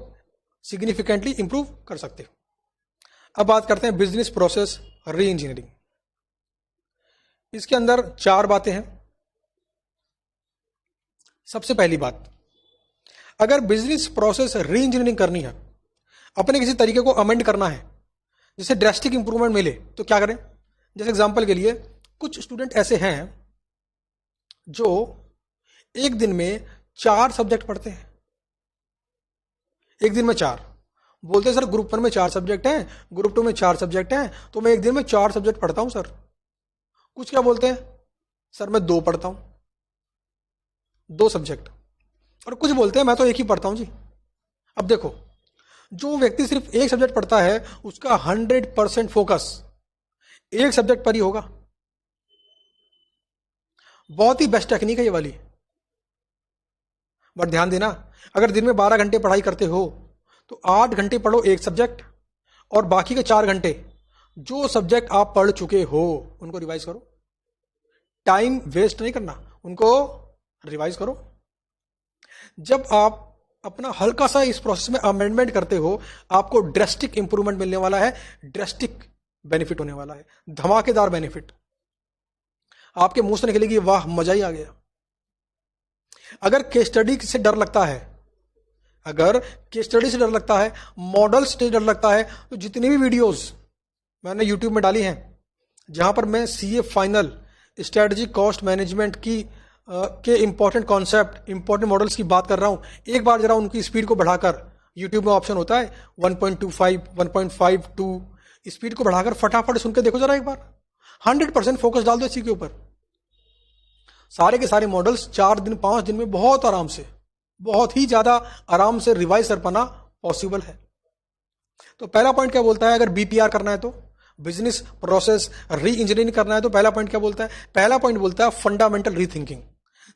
अब बात करते हैं बिजनेस प्रोसेस री इंजीनियरिंग। इसके अंदर 4 बातें हैं। सबसे पहली बात, अगर बिजनेस प्रोसेस री इंजीनियरिंग करनी है, अपने किसी तरीके को अमेंड करना है जिससे ड्रेस्टिक इंप्रूवमेंट मिले, तो क्या करें? जैसे एग्जांपल के लिए, कुछ स्टूडेंट ऐसे हैं जो एक दिन में 4 सब्जेक्ट पढ़ते हैं। एक दिन में 4 बोलते हैं, सर ग्रुप 1 में 4 सब्जेक्ट हैं, ग्रुप 2 में 4 सब्जेक्ट हैं, तो मैं एक दिन में 4 सब्जेक्ट पढ़ता हूं सर। कुछ क्या बोलते हैं, सर मैं 2 पढ़ता हूं, 2 सब्जेक्ट। और कुछ बोलते हैं मैं तो 1 ही पढ़ता हूं जी। अब देखो, जो व्यक्ति सिर्फ 1 सब्जेक्ट पढ़ता है, उसका 100% फोकस 1 सब्जेक्ट पर ही होगा। बहुत ही बेस्ट टेक्निक है ये वाली। बट ध्यान देना, अगर दिन में 12 घंटे पढ़ाई करते हो तो 8 घंटे पढ़ो 1 सब्जेक्ट, और बाकी के 4 घंटे जो सब्जेक्ट आप पढ़ चुके हो उनको रिवाइज करो। टाइम वेस्ट नहीं करना, उनको रिवाइज करो। जब आप अपना हल्का सा इस प्रोसेस में अमेंडमेंट करते हो, आपको ड्रेस्टिक इंप्रूवमेंट मिलने वाला है, ड्रेस्टिक बेनिफिट होने वाला है, धमाकेदार बेनिफिट। आपके मुंह से निकलेगी, वाह मजा ही आ गया। अगर केस स्टडी से डर लगता है, मॉडल से डर लगता है, तो जितनी भी वीडियोस मैंने यूट्यूब में डाली हैं, जहां पर मैं CA final, strategy, cost management की के इंपॉर्टेंट कॉन्सेप्ट, इंपॉर्टेंट मॉडल्स की बात कर रहा हूं, एक बार जरा उनकी स्पीड को बढ़ाकर, यूट्यूब में ऑप्शन होता है 1.25, 1.52, स्पीड को बढ़ाकर फटाफट सुन के देखो जरा एक बार। 100% फोकस डाल दो इसी के ऊपर। सारे के सारे मॉडल्स 4 दिन 5 दिन में बहुत आराम से, बहुत ही ज्यादा आराम से रिवाइज कर पाना पॉसिबल है। तो पहला पॉइंट क्या बोलता है, अगर बीपीआर करना है, तो बिजनेस प्रोसेस री इंजीनियरिंग करना है, तो पहला पॉइंट क्या बोलता है? पहला पॉइंट बोलता है फंडामेंटल रीथिंकिंग।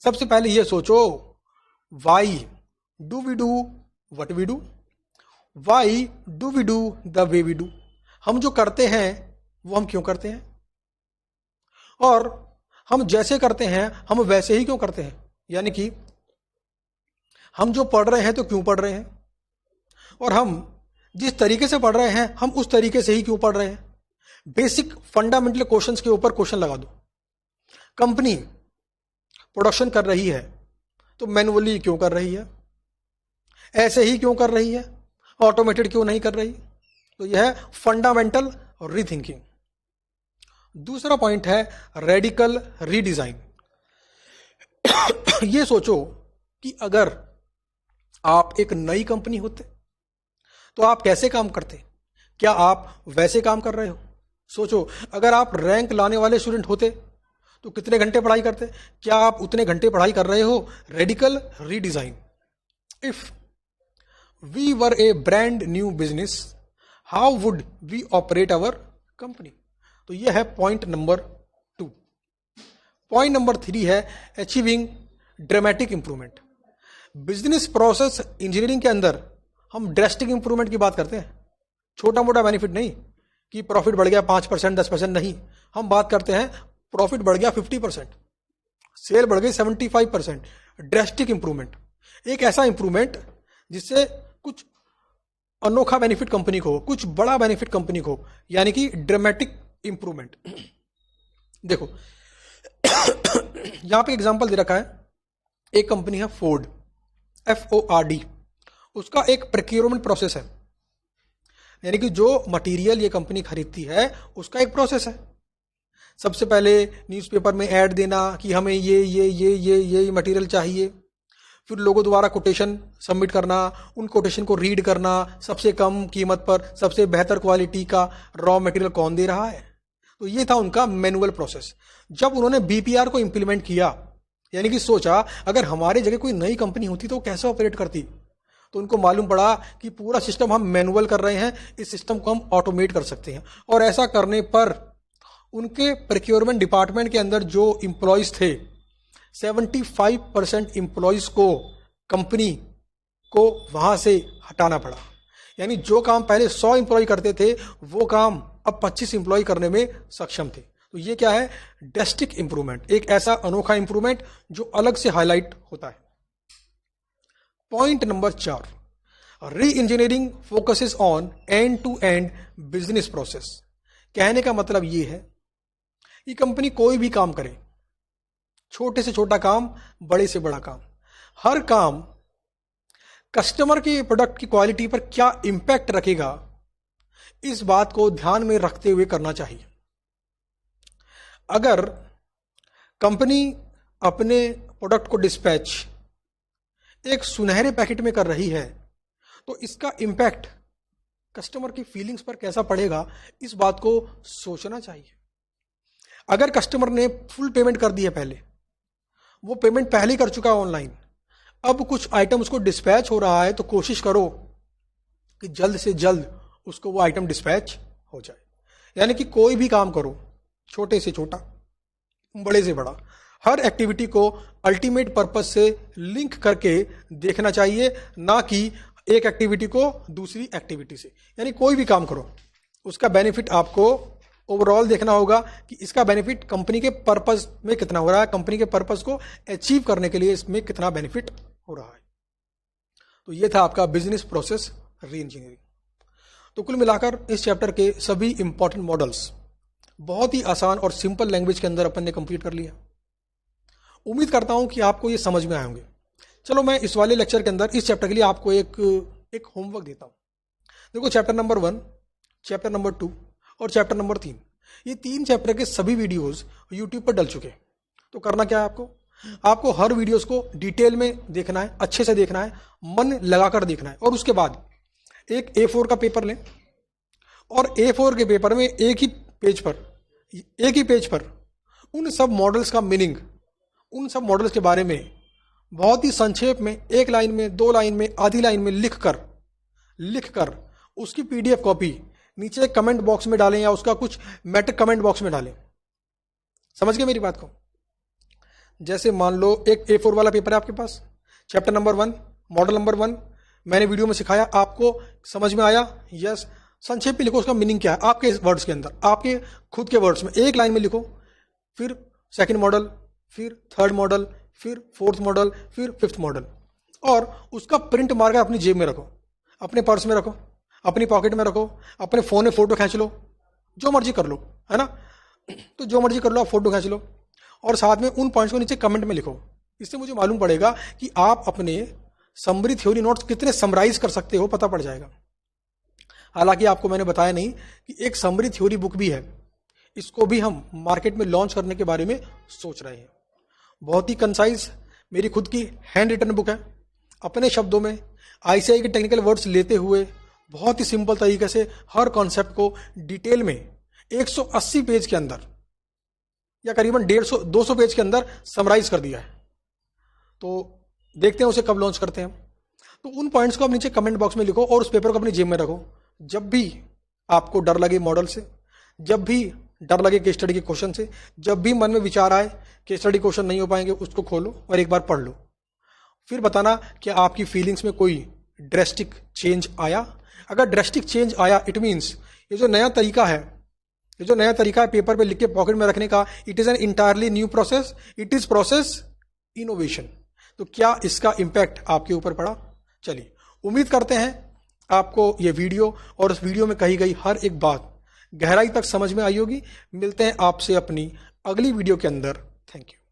सबसे पहले ये सोचो, why do we do what we do, why do we do the way we do. हम जो करते हैं वो हम क्यों करते हैं, और हम जैसे करते हैं हम वैसे ही क्यों करते हैं। यानी कि हम जो पढ़ रहे हैं तो क्यों पढ़ रहे हैं, और हम जिस तरीके से पढ़ रहे हैं हम उस तरीके से ही क्यों पढ़ रहे हैं। बेसिक फंडामेंटल क्वेश्चंस के ऊपर क्वेश्चन लगा दो। कंपनी प्रोडक्शन कर रही है तो मैनुअली क्यों कर रही है, ऐसे ही क्यों कर रही है, ऑटोमेटेड क्यों नहीं कर रही। तो यह है फंडामेंटल रीथिंकिंग। दूसरा पॉइंट है रेडिकल रीडिजाइन। यह सोचो कि अगर आप एक नई कंपनी होते तो आप कैसे काम करते, क्या आप वैसे काम कर रहे हो। सोचो, अगर आप रैंक लाने वाले स्टूडेंट होते तो कितने घंटे पढ़ाई करते, क्या आप उतने घंटे पढ़ाई कर रहे हो। Radical redesign. If we were a brand new business, how would we operate our company. तो ये है पॉइंट नंबर 2। पॉइंट नंबर 3 है achieving dramatic improvement. Business process engineering के अंदर हम ड्रास्टिक इंप्रूवमेंट की बात करते हैं, छोटा मोटा बेनिफिट नहीं कि प्रॉफिट बढ़ गया 5% 10%, नहीं, हम बात करते हैं प्रॉफिट बढ़ गया 50%, सेल बढ़ गई 75%। ड्रास्टिक इंप्रूवमेंट, एक ऐसा इंप्रूवमेंट जिससे कुछ अनोखा बेनिफिट कंपनी को हो, कुछ बड़ा बेनिफिट कंपनी को हो, यानी कि ड्रामेटिक इंप्रूवमेंट। देखो यहां पे एग्जांपल दे रखा है, एक कंपनी है फोर्ड, FORD, उसका एक प्रोक्योरमेंट प्रोसेस है, यानी कि जो मटेरियल ये कंपनी खरीदती है उसका एक प्रोसेस है। सबसे पहले न्यूज़पेपर में ऐड देना कि हमें ये मटेरियल चाहिए, फिर लोगों द्वारा कोटेशन सबमिट करना, उन कोटेशन को रीड करना, सबसे कम कीमत पर सबसे बेहतर क्वालिटी का रॉ मटेरियल कौन दे रहा है। तो ये था उनका मैनुअल प्रोसेस। जब उन्होंने BPR को इंप्लीमेंट किया, यानी कि सोचा अगर हमारे जगह कोई नई कंपनी होती तो कैसे ऑपरेट करती, तो उनको मालूम पड़ा कि पूरा सिस्टम हम मैनुअल कर रहे हैं, इस सिस्टम को हम ऑटोमेट कर सकते हैं। और ऐसा करने पर उनके प्रोक्योरमेंट डिपार्टमेंट के अंदर जो इंप्लॉयज थे, 75% इंप्लॉयज को कंपनी को वहां से हटाना पड़ा। यानी जो काम पहले 100 इंप्लॉय करते थे वो काम अब 25 इंप्लॉय करने में सक्षम थे। तो ये क्या है, ड्रास्टिक इंप्रूवमेंट, एक ऐसा अनोखा इंप्रूवमेंट जो अलग से हाईलाइट होता है। Point number 4, reengineering focuses on end to end business process. कहने का मतलब ये है कि कंपनी कोई भी काम करे, छोटे से छोटा काम, बड़े से बड़ा काम, हर काम कस्टमर के प्रोडक्ट की क्वालिटी पर क्या इंपैक्ट रखेगा, इस बात को ध्यान में रखते हुए करना चाहिए। अगर कंपनी अपने प्रोडक्ट को डिस्पैच एक सुनहरे पैकेट में कर रही है तो इसका इंपैक्ट कस्टमर की फीलिंग्स पर कैसा पड़ेगा, इस बात को सोचना चाहिए। अगर कस्टमर ने फुल पेमेंट कर दी है, पहले वो पेमेंट पहले ही कर चुका है ऑनलाइन, अब कुछ आइटम उसको डिस्पैच हो रहा है, तो कोशिश करो कि जल्द से जल्द उसको वो आइटम डिस्पैच हो जाए। यानी कि कोई भी काम करो, छोटे से छोटा, बड़े से बड़ा, हर एक्टिविटी को अल्टीमेट पर्पस से लिंक करके देखना चाहिए, ना कि एक एक्टिविटी को दूसरी एक्टिविटी से। यानी कोई भी काम करो उसका बेनिफिट आपको ओवरऑल देखना होगा कि इसका बेनिफिट कंपनी के पर्पस में कितना हो रहा है, कंपनी के पर्पस को अचीव करने के लिए इसमें कितना बेनिफिट हो रहा है। तो ये था आपका बिजनेस प्रोसेस री इंजीनियरिंग। तो कुल मिलाकर इस चैप्टर के सभी इंपॉर्टेंट मॉडल्स बहुत ही आसान और सिंपल लैंग्वेज के अंदर अपन ने कंप्लीट कर लिया। उम्मीद करता हूं कि आपको ये समझ में आए होंगे। चलो मैं इस वाले लेक्चर के अंदर इस चैप्टर के लिए आपको एक होमवर्क देता हूं। देखो चैप्टर नंबर 1, चैप्टर नंबर 2 और चैप्टर नंबर 3, ये 3 चैप्टर के सभी वीडियोस यूट्यूब पर डल चुके हैं। तो करना क्या है, आपको हर वीडियोस को डिटेल में देखना है, अच्छे से देखना है, मन लगाकर देखना है। और उसके बाद एक A4 का पेपर लें और A4 के पेपर में एक ही पेज पर उन सब मॉडल्स का मीनिंग, उन सब मॉडल्स के बारे में बहुत ही संक्षेप में, 1 लाइन में, 2 लाइन में, आधी लाइन में लिखकर उसकी PDF कॉपी नीचे कमेंट बॉक्स में डालें या उसका कुछ मैटर कमेंट बॉक्स में डालें। समझ गए मेरी बात को? जैसे मान लो एक A4 वाला पेपर है आपके पास, चैप्टर नंबर 1, मॉडल नंबर 1 मैंने वीडियो में सिखाया, आपको समझ में आया? यस। संक्षेप में लिखो उसका मीनिंग क्या है आपके वर्ड्स के अंदर, आपके खुद के वर्ड्स में 1 लाइन में लिखो। फिर सेकंड मॉडल, फिर थर्ड मॉडल, फिर फोर्थ मॉडल, फिर फिफ्थ मॉडल, और उसका प्रिंट मारकर अपनी जेब में रखो, अपने पर्स में रखो, अपनी पॉकेट में रखो, अपने फोन में फोटो खींच लो, जो मर्जी कर लो, है ना। तो जो मर्जी कर लो, आप फोटो खींच लो और साथ में उन पॉइंट्स को नीचे कमेंट में लिखो। इससे मुझे मालूम पड़ेगा कि आप अपने समरी थ्योरी नोट्स कितने समराइज कर सकते हो, पता पड़ जाएगा। हालांकि आपको मैंने बताया नहीं कि एक समरी थ्योरी बुक भी है, इसको भी हम मार्केट में लॉन्च करने के बारे में सोच रहे हैं। बहुत ही कंसाइज मेरी खुद की हैंड रिटन बुक है, अपने शब्दों में ICAI के टेक्निकल वर्ड्स लेते हुए बहुत ही सिंपल तरीके से हर कॉन्सेप्ट को डिटेल में 180 पेज के अंदर या करीबन 150-200 पेज के अंदर समराइज कर दिया है। तो देखते हैं उसे कब लॉन्च करते हैं। तो उन पॉइंट्स को आप नीचे कमेंट बॉक्स में लिखो और उस पेपर को अपनी जेब में रखो। जब भी आपको डर लगे मॉडल से, जब भी डर लगे केस स्टडी के क्वेश्चन से, जब भी मन में विचार आए केस स्टडी क्वेश्चन नहीं हो पाएंगे, उसको खोलो और एक बार पढ़ लो। फिर बताना कि आपकी फीलिंग्स में कोई ड्रेस्टिक चेंज आया। अगर ड्रेस्टिक चेंज आया, इट मीन्स ये जो नया तरीका है पेपर पे लिख के पॉकेट में रखने का, it is an entirely new process, it is process innovation. तो क्या इसका इंपैक्ट आपके ऊपर पड़ा? चलिए, उम्मीद करते हैं आपको ये वीडियो और उस वीडियो में कही गई हर एक बात गहराई तक समझ में आई होगी। मिलते हैं आपसे अपनी अगली वीडियो के अंदर। Thank you.